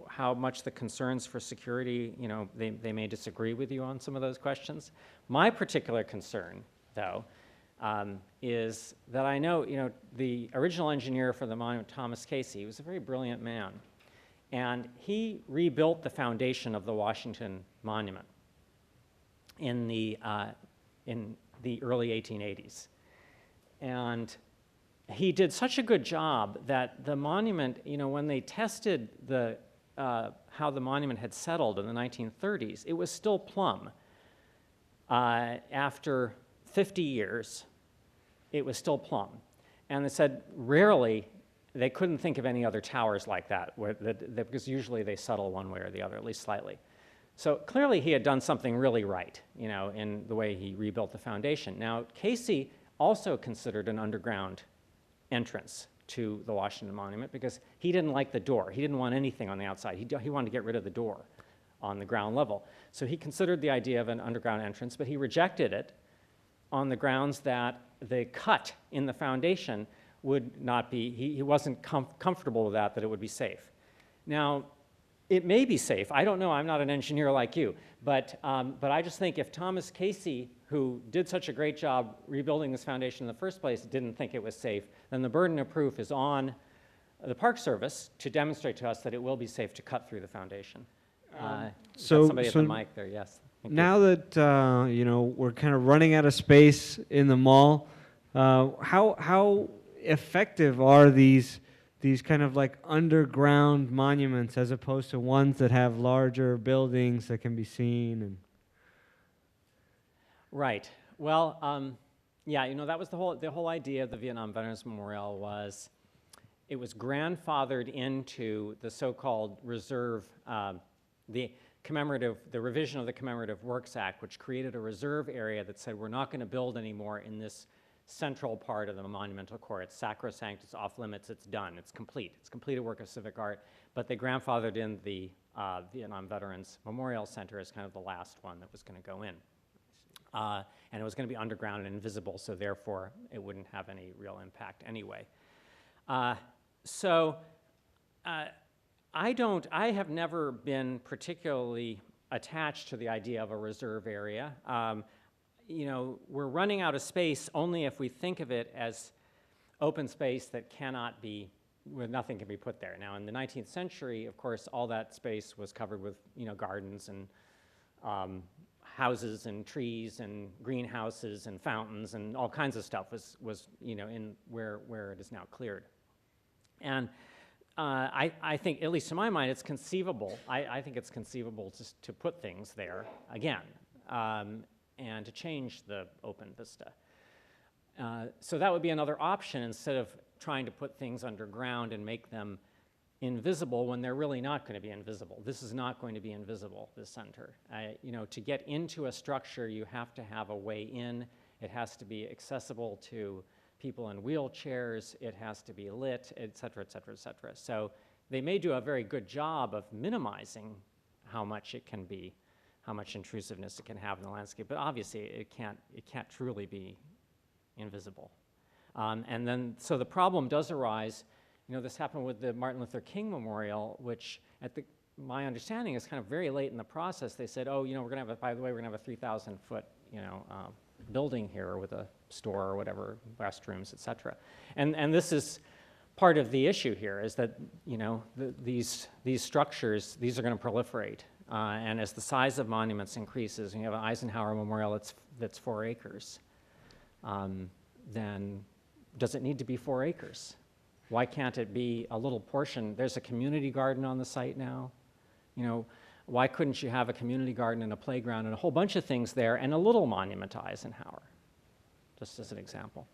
how much the concerns for security, they may disagree with you on some of those questions. My particular concern, though, is that I know, the original engineer for the monument, Thomas Casey, he was a very brilliant man, and he rebuilt the foundation of the Washington Monument in the early 1880s. And he did such a good job that the monument, when they tested how the monument had settled in the 1930s, it was still plumb. After 50 years, it was still plumb. And they said rarely, they couldn't think of any other towers like that, because usually they settle one way or the other, at least slightly. So clearly he had done something really right, in the way he rebuilt the foundation. Now, Casey also considered an underground entrance to the Washington Monument because he didn't like the door. He didn't want anything on the outside. He wanted to get rid of the door on the ground level. So he considered the idea of an underground entrance, but he rejected it on the grounds that the cut in the foundation would not be, he wasn't comfortable with that it would be safe. Now, it may be safe. I don't know. I'm not an engineer like you. But I just think if Thomas Casey, who did such a great job rebuilding this foundation in the first place, didn't think it was safe, then the burden of proof is on the Park Service to demonstrate to us that it will be safe to cut through the foundation. Somebody at the mic there, yes. Now that we're kind of running out of space in the mall, how effective are these kind of like underground monuments as opposed to ones that have larger buildings that can be seen? And right. Well, yeah, that was the whole idea of the Vietnam Veterans Memorial was it was grandfathered into the so-called reserve, the revision of the Commemorative Works Act, which created a reserve area that said we're not going to build anymore in this central part of the monumental core. It's sacrosanct, it's off limits, it's done, it's complete. It's completed work of civic art, but they grandfathered in the Vietnam Veterans Memorial Center as kind of the last one that was going to go in. And it was going to be underground and invisible, so therefore it wouldn't have any real impact anyway. I have never been particularly attached to the idea of a reserve area. We're running out of space only if we think of it as open space that cannot be, where nothing can be put there. Now, in the 19th century, of course, all that space was covered with, gardens and houses and trees and greenhouses and fountains and all kinds of stuff was in where it is now cleared. And I think, at least to my mind, it's conceivable. I think it's conceivable to put things there again. And to change the open vista. So that would be another option instead of trying to put things underground and make them invisible when they're really not going to be invisible. This is not going to be invisible, this center. To get into a structure, you have to have a way in. It has to be accessible to people in wheelchairs. It has to be lit, et cetera, et cetera, et cetera. So they may do a very good job of minimizing how much it can be, how much intrusiveness it can have in the landscape, but obviously it can't truly be invisible. And then, so the problem does arise, this happened with the Martin Luther King Memorial, which my understanding is kind of very late in the process. They said, oh, we're gonna have by the way, we're gonna have a 3,000 foot, building here with a store or whatever, restrooms, et cetera. And this is part of the issue here is that, these structures, these are gonna proliferate. And as the size of monuments increases, and you have an Eisenhower Memorial that's 4 acres, then does it need to be 4 acres? Why can't it be a little portion? There's a community garden on the site now. Why couldn't you have a community garden and a playground and a whole bunch of things there and a little monument to Eisenhower, just as an example?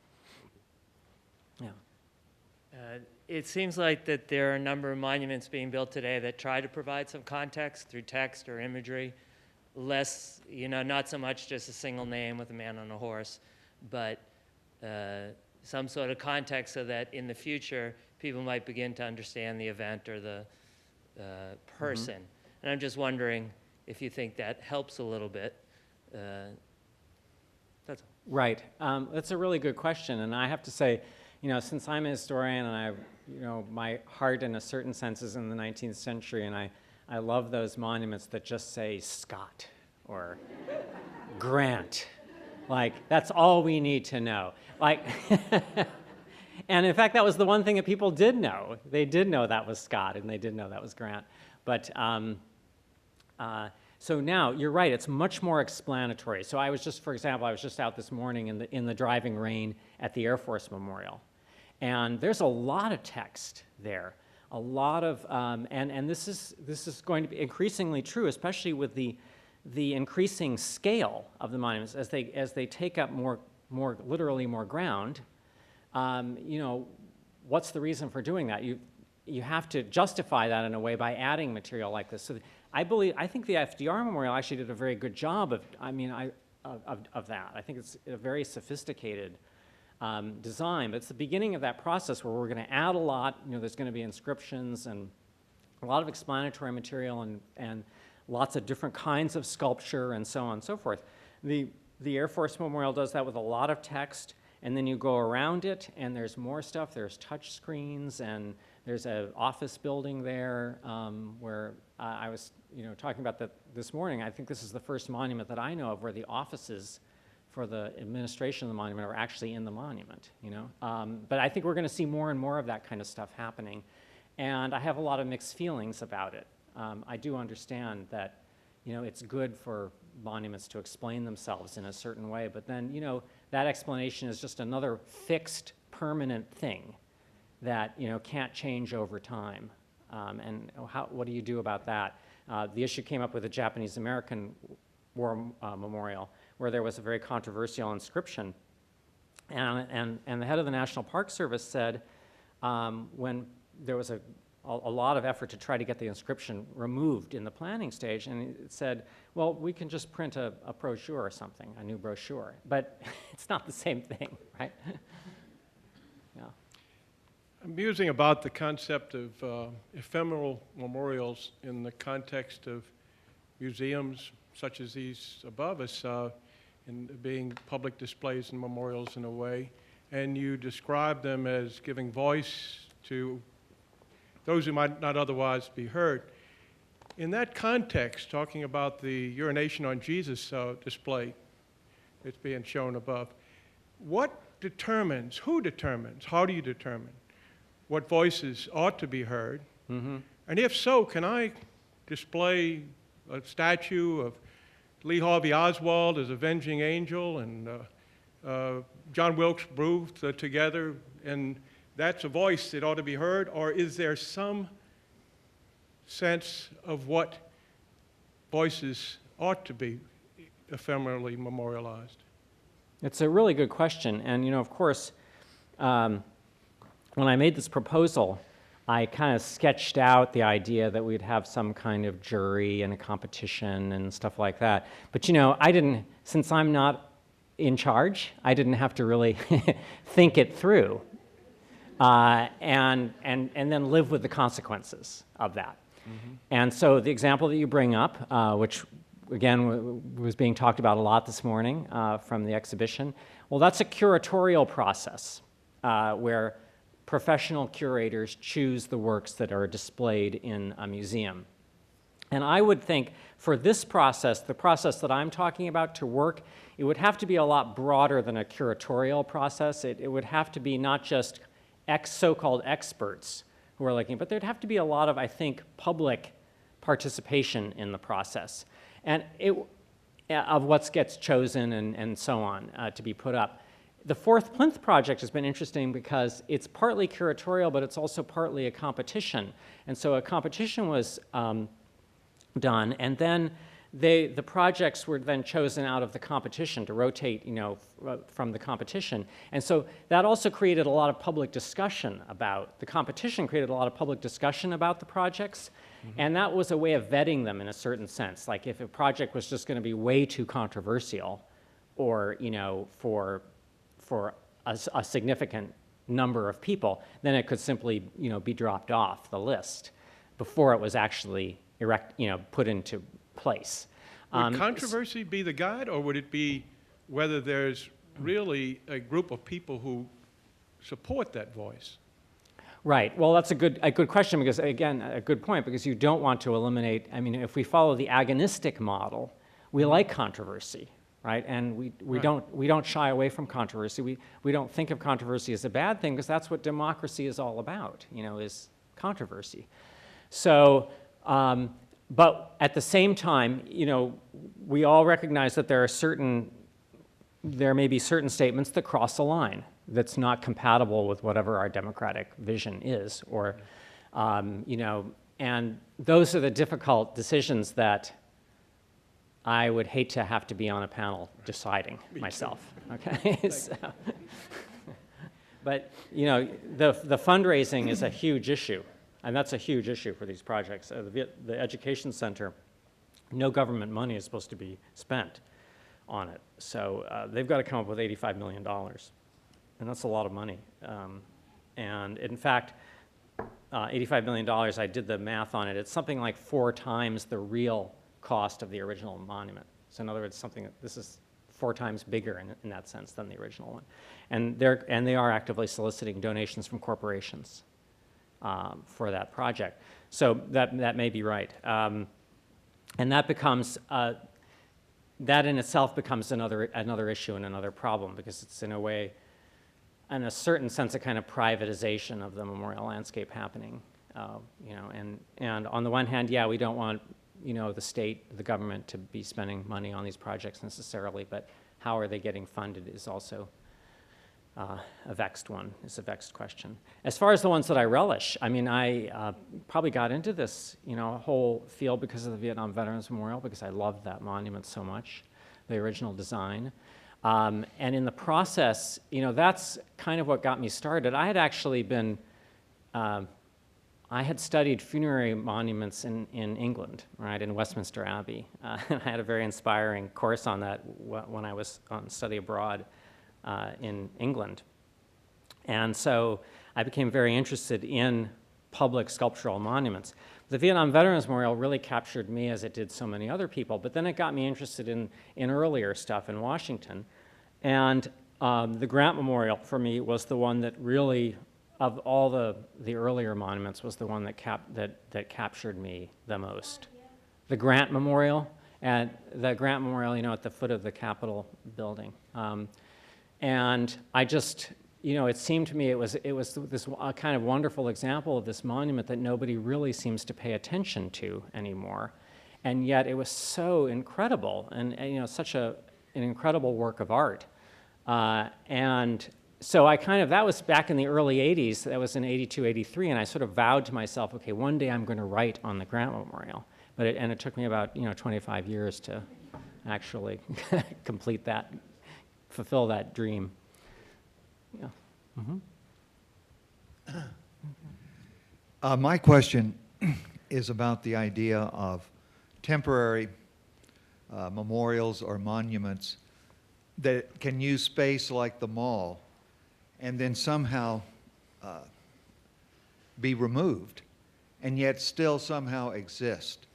Yeah. It seems like that there are a number of monuments being built today that try to provide some context through text or imagery, less, not so much just a single name with a man on a horse, but some sort of context so that in the future people might begin to understand the event or person. And I'm just wondering if you think that helps a little bit. That's all. Right. That's a really good question. And I have to say, since I'm a historian and my heart in a certain sense is in the 19th century, and I love those monuments that just say Scott or Grant. Like, that's all we need to know. Like, and in fact, that was the one thing that people did know. They did know that was Scott, and they did know that was Grant. But so now, you're right, it's much more explanatory. So for example, I was just out this morning in the driving rain at the Air Force Memorial. And there's a lot of text there, a lot of, and this is going to be increasingly true, especially with the increasing scale of the monuments as they take up literally more ground. What's the reason for doing that? You have to justify that in a way by adding material like this. So I think the FDR Memorial actually did a very good job of that. I think it's a very sophisticated design, but it's the beginning of that process where we're going to add a lot. There's going to be inscriptions and a lot of explanatory material and lots of different kinds of sculpture and so on and so forth. The Air Force Memorial does that with a lot of text, and then you go around it, and there's more stuff. There's touch screens, and there's an office building there where I was talking about that this morning. I think this is the first monument that I know of where the offices for the administration of the monument are actually in the monument. But I think we're going to see more and more of that kind of stuff happening, and I have a lot of mixed feelings about it. I do understand that it's good for monuments to explain themselves in a certain way, but then that explanation is just another fixed, permanent thing that can't change over time. And what do you do about that? The issue came up with the Japanese-American War Memorial, where there was a very controversial inscription, and the head of the National Park Service said when there was a lot of effort to try to get the inscription removed in the planning stage, and it said, well, we can just print a brochure or something, a new brochure. But it's not the same thing, right? Yeah. I'm musing about the concept of ephemeral memorials in the context of museums such as these above us, in being public displays and memorials in a way. And you describe them as giving voice to those who might not otherwise be heard. In that context, talking about the urination on Jesus display that's being shown above, who determines, how do you determine what voices ought to be heard? Mm-hmm. And if so, can I display a statue of Lee Harvey Oswald as avenging angel and John Wilkes Booth together, and that's a voice that ought to be heard? Or is there some sense of what voices ought to be ephemerally memorialized? It's a really good question. And, of course, when I made this proposal, I kind of sketched out the idea that we'd have some kind of jury and a competition and stuff like that. But, I didn't, since I'm not in charge, I didn't have to really think it through. And then live with the consequences of that. Mm-hmm. And so the example that you bring up, which again was being talked about a lot this morning from the exhibition, well, that's a curatorial process where professional curators choose the works that are displayed in a museum. And I would think for this process, the process that I'm talking about to work, it would have to be a lot broader than a curatorial process. It would have to be not just so-called experts who are looking, but there'd have to be a lot of, I think, public participation in the process, and of what gets chosen and so on to be put up. The Fourth Plinth Project has been interesting because it's partly curatorial, but it's also partly a competition. And so a competition was done, and then the projects were then chosen out of the competition to rotate, from the competition. And so that also created a lot of public discussion about, the competition created a lot of public discussion about the projects, mm-hmm. and that was a way of vetting them in a certain sense. Like if a project was just going to be way too controversial, or, for a significant number of people, then it could simply, be dropped off the list. before it was actually put into place. Would controversy be the guide, or would it be whether there's really a group of people who support that voice? Right. Well, that's a good question, because, again, a good point, because you don't want to eliminate, I mean, if we follow the agonistic model, we like controversy, right? And we don't shy away from controversy. We don't think of controversy as a bad thing, because that's what democracy is all about, is controversy. So, but at the same time, we all recognize that there may be certain statements that cross a line that's not compatible with whatever our democratic vision is, or, and those are the difficult decisions that I would hate to have to be on a panel deciding myself, okay? But, the fundraising is a huge issue, and that's a huge issue for these projects. The Education Center, no government money is supposed to be spent on it. So they've got to come up with $85 million. And that's a lot of money. And in fact, $85 million, I did the math on it, it's something like 4 times the real cost of the original monument. So in other words, this is 4 times bigger in that sense than the original one. And they are actively soliciting donations from corporations for that project. So that may be right. And that becomes, that in itself becomes another issue and another problem, because it's in a way, in a certain sense, a kind of privatization of the memorial landscape happening. And on the one hand, yeah, we don't want the state, the government, to be spending money on these projects necessarily, but how are they getting funded is also a vexed question. As far as the ones that I relish, I mean, I probably got into this, whole field because of the Vietnam Veterans Memorial, because I loved that monument so much, the original design. And in the process, that's kind of what got me started. I had actually been, I had studied funerary monuments in England, right, in Westminster Abbey. I had a very inspiring course on that when I was on study abroad in England. And so I became very interested in public sculptural monuments. The Vietnam Veterans Memorial really captured me, as it did so many other people, but then it got me interested in earlier stuff in Washington. And the Grant Memorial, for me, was the one that really, of all the earlier monuments, was the one that captured me the most. The Grant Memorial, at the foot of the Capitol building. And I just, it seemed to me it was this kind of wonderful example of this monument that nobody really seems to pay attention to anymore. And yet it was so incredible, and such an incredible work of art. And so that was back in the early 80s, that was in 82, 83, and I sort of vowed to myself, okay, one day I'm going to write on the Grant Memorial. But it took me about 25 years to actually complete that, fulfill that dream. Yeah. My question is about the idea of temporary memorials or monuments that can use space like the mall and then somehow be removed and yet still somehow exist.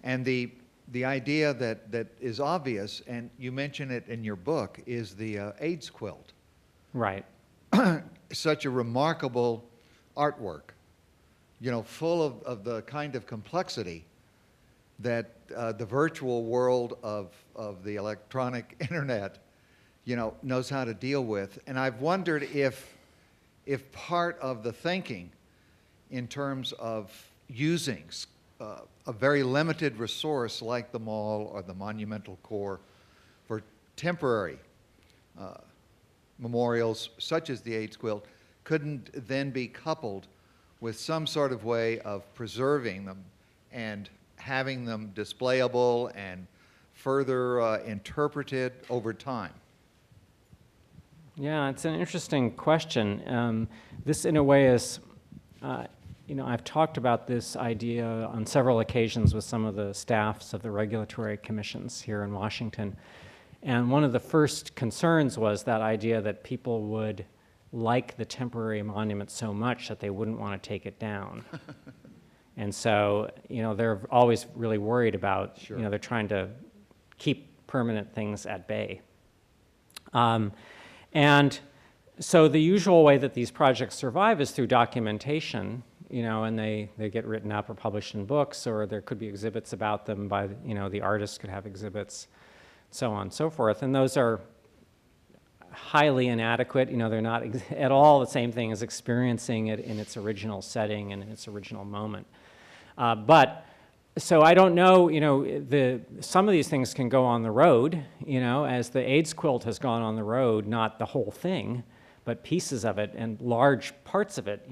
And the idea that is obvious, and you mention it in your book, is the AIDS quilt. Right. Such a remarkable artwork, full of the kind of complexity that the virtual world of the electronic internet, knows how to deal with. And I've wondered if part of the thinking in terms of using a very limited resource like the mall or the monumental core for temporary memorials such as the AIDS quilt couldn't then be coupled with some sort of way of preserving them and having them displayable and further interpreted over time. Yeah, it's an interesting question. This, in a way, is, I've talked about this idea on several occasions with some of the staffs of the regulatory commissions here in Washington. And one of the first concerns was that idea that people would like the temporary monument so much that they wouldn't want to take it down. And so, they're always really worried about, they're trying to keep permanent things at bay. And so the usual way that these projects survive is through documentation, and they get written up or published in books, or there could be exhibits about them by, the artists could have exhibits, so on and so forth. And those are highly inadequate. They're not at all the same thing as experiencing it in its original setting and in its original moment. So I don't know, some of these things can go on the road, as the AIDS quilt has gone on the road, not the whole thing, but pieces of it, and large parts of it,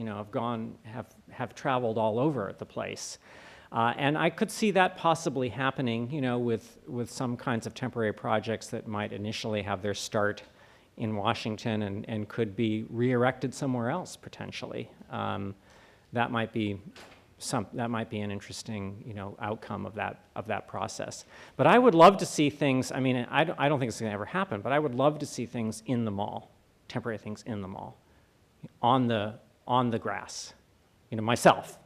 have traveled all over the place. And I could see that possibly happening, with some kinds of temporary projects that might initially have their start in Washington and could be re-erected somewhere else, potentially. That might be an interesting, outcome of that process. But I would love to see things. I mean, I don't think it's going to ever happen. But I would love to see things in the mall, temporary things in the mall, on the grass. Myself.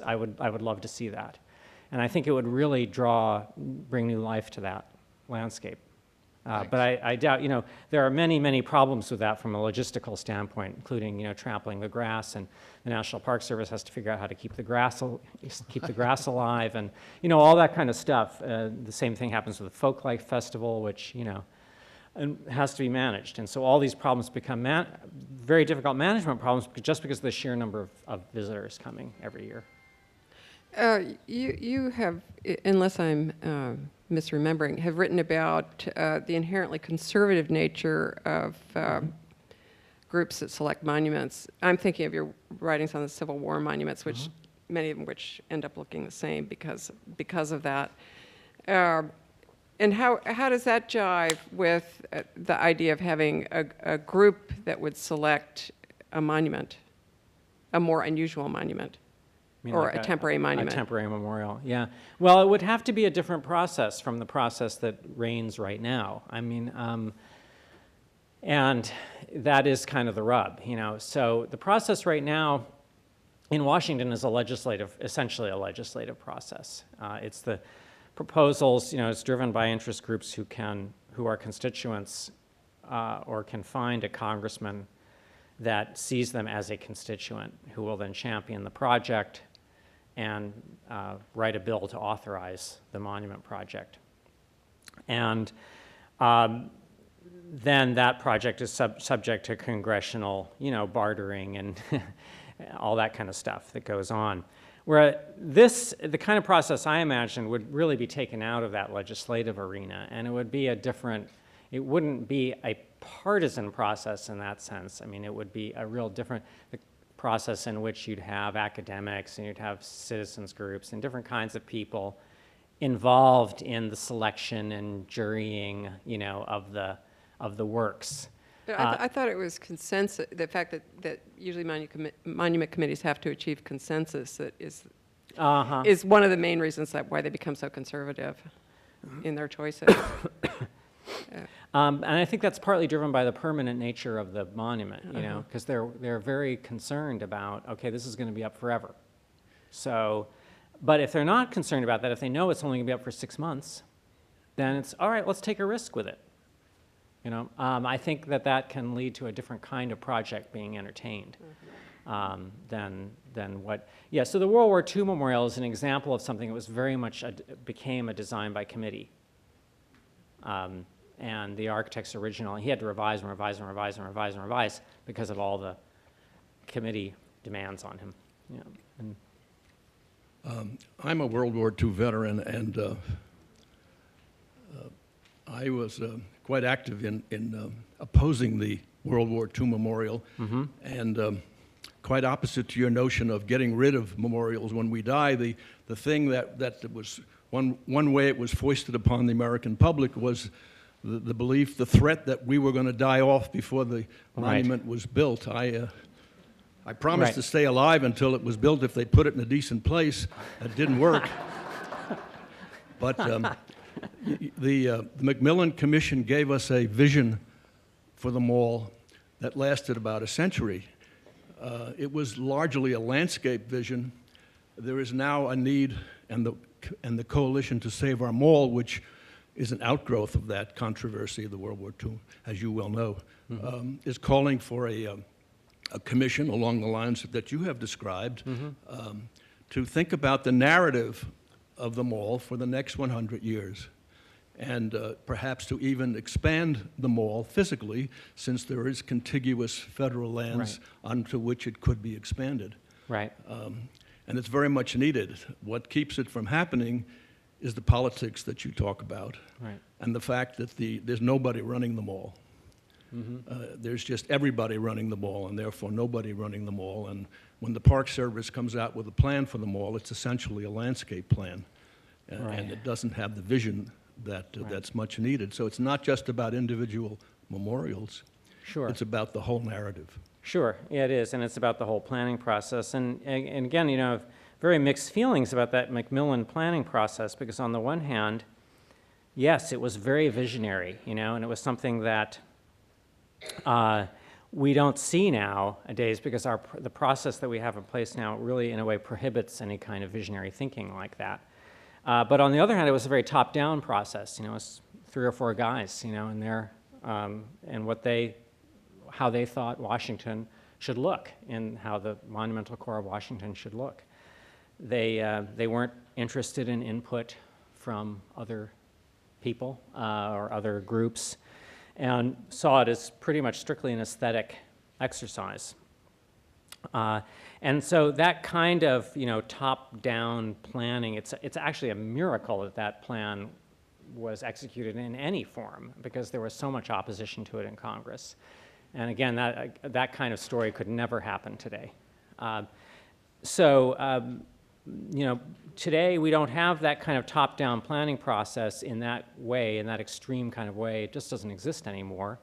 I would love to see that, and I think it would really bring new life to that landscape. But I doubt, there are many problems with that from a logistical standpoint, including, trampling the grass, and the National Park Service has to figure out how to keep the grass alive, and, all that kind of stuff. The same thing happens with the Folklife Festival, which, and has to be managed. And so all these problems become very difficult management problems just because of the sheer number of visitors coming every year. You have, unless I'm misremembering, have written about the inherently conservative nature of groups that select monuments. I'm thinking of your writings on the Civil War monuments, which many of them which end up looking the same because of that. And how does that jive with the idea of having a group that would select a monument, a more unusual monument? Or like a temporary monument. A temporary memorial, yeah. Well, it would have to be a different process from the process that reigns right now. I mean, and that is kind of the rub, So the process right now in Washington is essentially a legislative process. It's the proposals, it's driven by interest groups who are constituents or can find a congressman that sees them as a constituent who will then champion the project and write a bill to authorize the monument project. And then that project is subject to congressional, bartering and all that kind of stuff that goes on. Where the kind of process I imagine would really be taken out of that legislative arena, and it would be it wouldn't be a partisan process in that sense. I mean, it would be a real different process in which you'd have academics and you'd have citizens groups and different kinds of people involved in the selection and jurying, of the works. But I thought it was consensus, the fact that usually monument committees have to achieve consensus that is one of the main reasons why they become so conservative in their choices. And I think that's partly driven by the permanent nature of the monument, because they're very concerned about, okay, this is going to be up forever. So, but if they're not concerned about that, if they know it's only going to be up for 6 months, then it's, all right, let's take a risk with it. I think that can lead to a different kind of project being entertained than what. Yeah. So the World War II Memorial is an example of something that was very much became a design by committee. And the architect's original, he had to revise and revise and revise and revise and revise because of all the committee demands on him. I'm a World War II veteran, and I was quite active in opposing the World War II Memorial, and quite opposite to your notion of getting rid of memorials when we die. The thing that was one way it was foisted upon the American public was the belief, the threat that we were going to die off before the monument was built. I promised to stay alive until it was built if they put it in a decent place. That didn't work. But the Macmillan Commission gave us a vision for the mall that lasted about a century. It was largely a landscape vision, there is now a need, and the Coalition to Save Our Mall, which is an outgrowth of that controversy of the World War II, as you well know, is calling for a commission along the lines that you have described to think about the narrative of the mall for the next 100 years. And perhaps to even expand the mall physically, since there is contiguous federal lands onto which it could be expanded. Right. And it's very much needed. What keeps it from happening is the politics that you talk about, and the fact that there's nobody running the mall. There's just everybody running the mall, and therefore nobody running the mall. And when the Park Service comes out with a plan for the mall, it's essentially a landscape plan, and it doesn't have the vision that's much needed. So it's not just about individual memorials. Sure. It's about the whole narrative. Sure, yeah, it is, and it's about the whole planning process. And again, you know, very mixed feelings about that Macmillan planning process, because on the one hand, yes, it was very visionary, you know, and it was something that we don't see nowadays, because the process that we have in place now really, in a way, prohibits any kind of visionary thinking like that. But on the other hand, it was a very top-down process. You know, it was 3 or 4 guys, you know, and how they thought Washington should look, and how the monumental core of Washington should look. They weren't interested in input from other people or other groups, and saw it as pretty much strictly an aesthetic exercise. And so that kind of, you know, top-down planning, it's actually a miracle that plan was executed in any form, because there was so much opposition to it in Congress. And again, that kind of story could never happen today. You know, today we don't have that kind of top-down planning process in that way, in that extreme kind of way. It just doesn't exist anymore.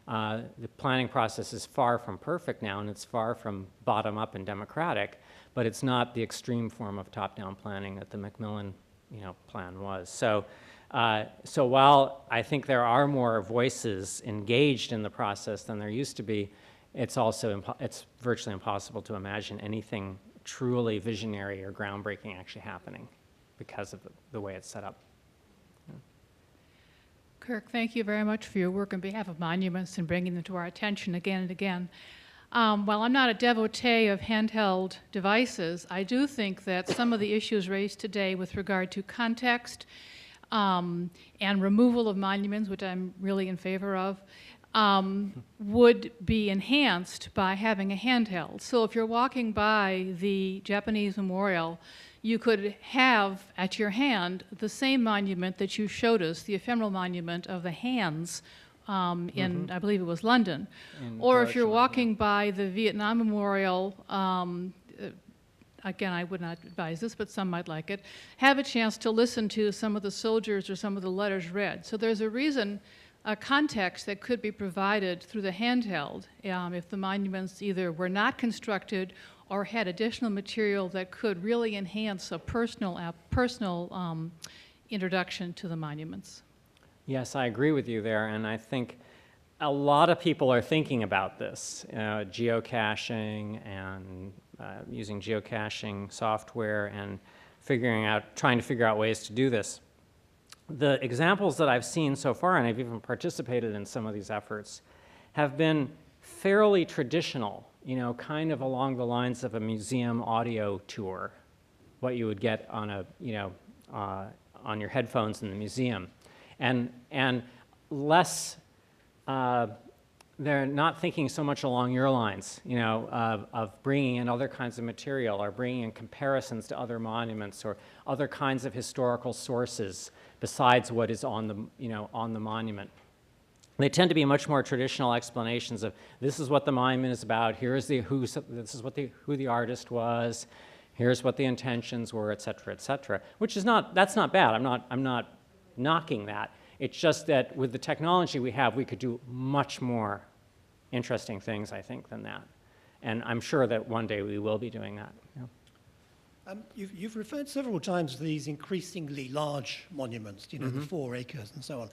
The planning process is far from perfect now, and it's far from bottom-up and democratic, but it's not the extreme form of top-down planning that the Macmillan, you know, plan was. So while I think there are more voices engaged in the process than there used to be, it's also it's virtually impossible to imagine anything truly visionary or groundbreaking actually happening because of the way it's set up. Kirk, thank you very much for your work on behalf of monuments and bringing them to our attention again and again. While I'm not a devotee of handheld devices, I do think that some of the issues raised today with regard to context and removal of monuments, which I'm really in favor of, would be enhanced by having a handheld. So if you're walking by the Japanese memorial, you could have at your hand the same monument that you showed us, the ephemeral monument of the hands in, I believe it was London. Or if you're walking by the Vietnam Memorial, again, I would not advise this, but some might like it, have a chance to listen to some of the soldiers or some of the letters read. So there's a reason, a context that could be provided through the handheld if the monuments either were not constructed or had additional material that could really enhance a personal introduction to the monuments. Yes, I agree with you there, and I think a lot of people are thinking about this, geocaching and using geocaching software and trying to figure out ways to do this. The examples that I've seen so far, and I've even participated in some of these efforts, have been fairly traditional, you know, kind of along the lines of a museum audio tour, what you would get on a, you know, on your headphones in the museum, and less. They're not thinking so much along your lines, you know, of bringing in other kinds of material or bringing in comparisons to other monuments or other kinds of historical sources besides what is on the, you know, on the monument. They tend to be much more traditional explanations of this is what the monument is about. Here's who the artist was. Here's what the intentions were, et cetera, which is that's not bad. I'm not knocking that. It's just that with the technology we have, we could do much more interesting things, I think, than that. And I'm sure that one day we will be doing that. Yeah. You've referred several times to these increasingly large monuments, you know, the 4 acres and so on.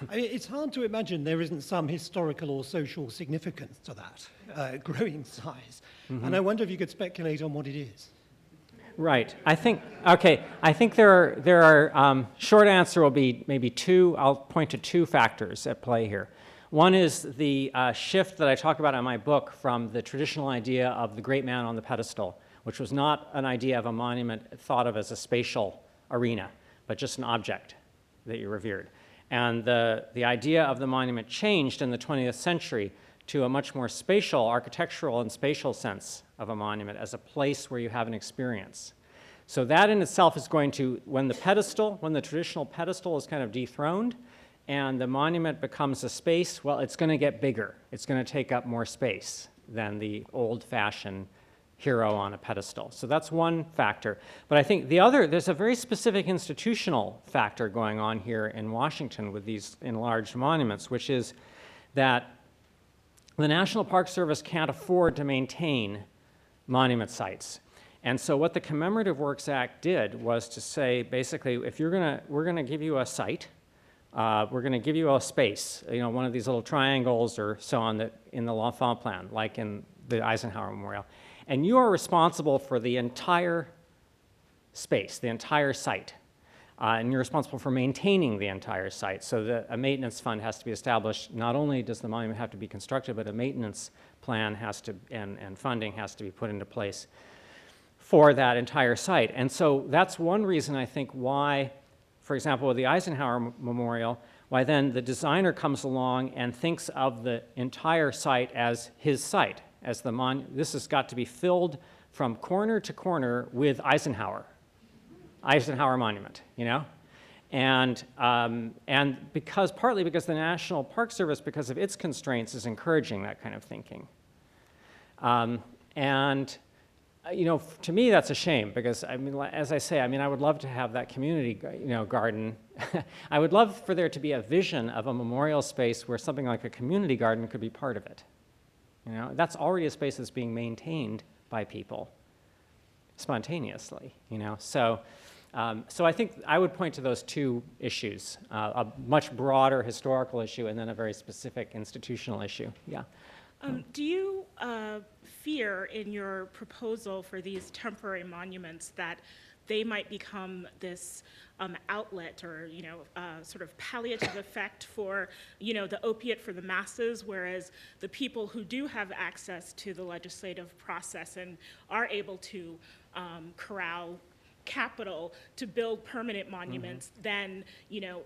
I mean, it's hard to imagine there isn't some historical or social significance to that growing size. And I wonder if you could speculate on what it is. Right. I think there are short answer will be maybe two. I'll point to two factors at play here. One is the shift that I talk about in my book from the traditional idea of the great man on the pedestal, which was not an idea of a monument thought of as a spatial arena, but just an object that you revered. And the idea of the monument changed in the 20th century to a much more spatial, architectural and spatial sense of a monument as a place where you have an experience. So that in itself is going to, when the traditional pedestal is kind of dethroned and the monument becomes a space, well, it's going to get bigger. It's going to take up more space than the old-fashioned hero on a pedestal. So that's one factor. But I think the other, there's a very specific institutional factor going on here in Washington with these enlarged monuments, which is that the National Park Service can't afford to maintain monument sites. And so what the Commemorative Works Act did was to say, basically, if we're going to give you a site, we're going to give you a space, one of these little triangles or so on that in the L'Enfant Plan, like in the Eisenhower Memorial, and you are responsible for the entire space, the entire site. And you're responsible for maintaining the entire site. So a maintenance fund has to be established. Not only does the monument have to be constructed, but a maintenance plan has to, and funding has to be put into place for that entire site. And so that's one reason I think why, for example, with the Eisenhower Memorial, why then the designer comes along and thinks of the entire site as his site, as this has got to be filled from corner to corner with Eisenhower Monument, and partly because the National Park Service, because of its constraints, is encouraging that kind of thinking. To me, that's a shame because, as I say, I would love to have that community, garden. I would love for there to be a vision of a memorial space where something like a community garden could be part of it. That's already a space that's being maintained by people spontaneously, So I think I would point to those two issues, a much broader historical issue and then a very specific institutional issue. Yeah. Do you fear in your proposal for these temporary monuments that they might become this outlet or, sort of palliative effect for, the opiate for the masses, whereas the people who do have access to the legislative process and are able to corral capital to build permanent monuments, then,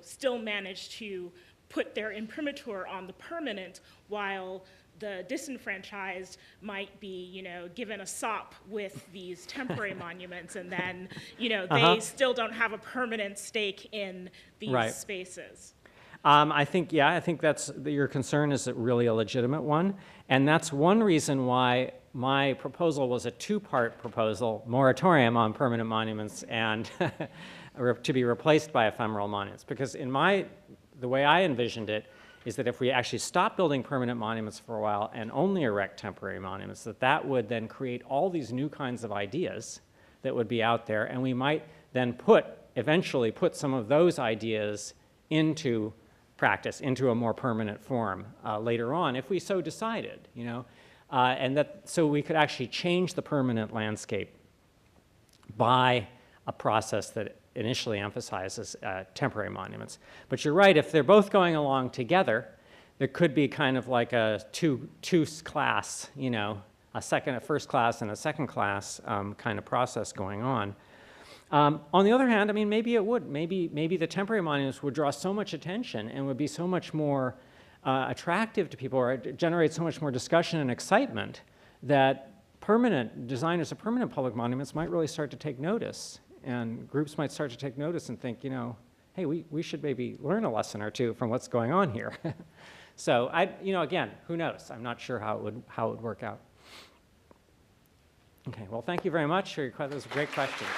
still manage to put their imprimatur on the permanent, while the disenfranchised might be, given a sop with these temporary monuments, and then, they still don't have a permanent stake in these spaces. I think that's your concern is really a legitimate one, and that's one reason why my proposal was a two-part proposal: moratorium on permanent monuments and to be replaced by ephemeral monuments. Because the way I envisioned it is that if we actually stop building permanent monuments for a while and only erect temporary monuments, that would then create all these new kinds of ideas that would be out there, and we might then eventually put some of those ideas into practice, into a more permanent form later on, if we so decided, and so we could actually change the permanent landscape by a process that initially emphasizes temporary monuments. But you're right, if they're both going along together, there could be kind of like a two class, a first class and a second class kind of process going on. On the other hand, maybe it would. Maybe the temporary monuments would draw so much attention and would be so much more attractive to people, or generate so much more discussion and excitement, that designers of permanent public monuments might really start to take notice. And groups might start to take notice and think, hey, we should maybe learn a lesson or two from what's going on here. So again, who knows? I'm not sure how it would work out. Okay, well, thank you very much. Those were great questions.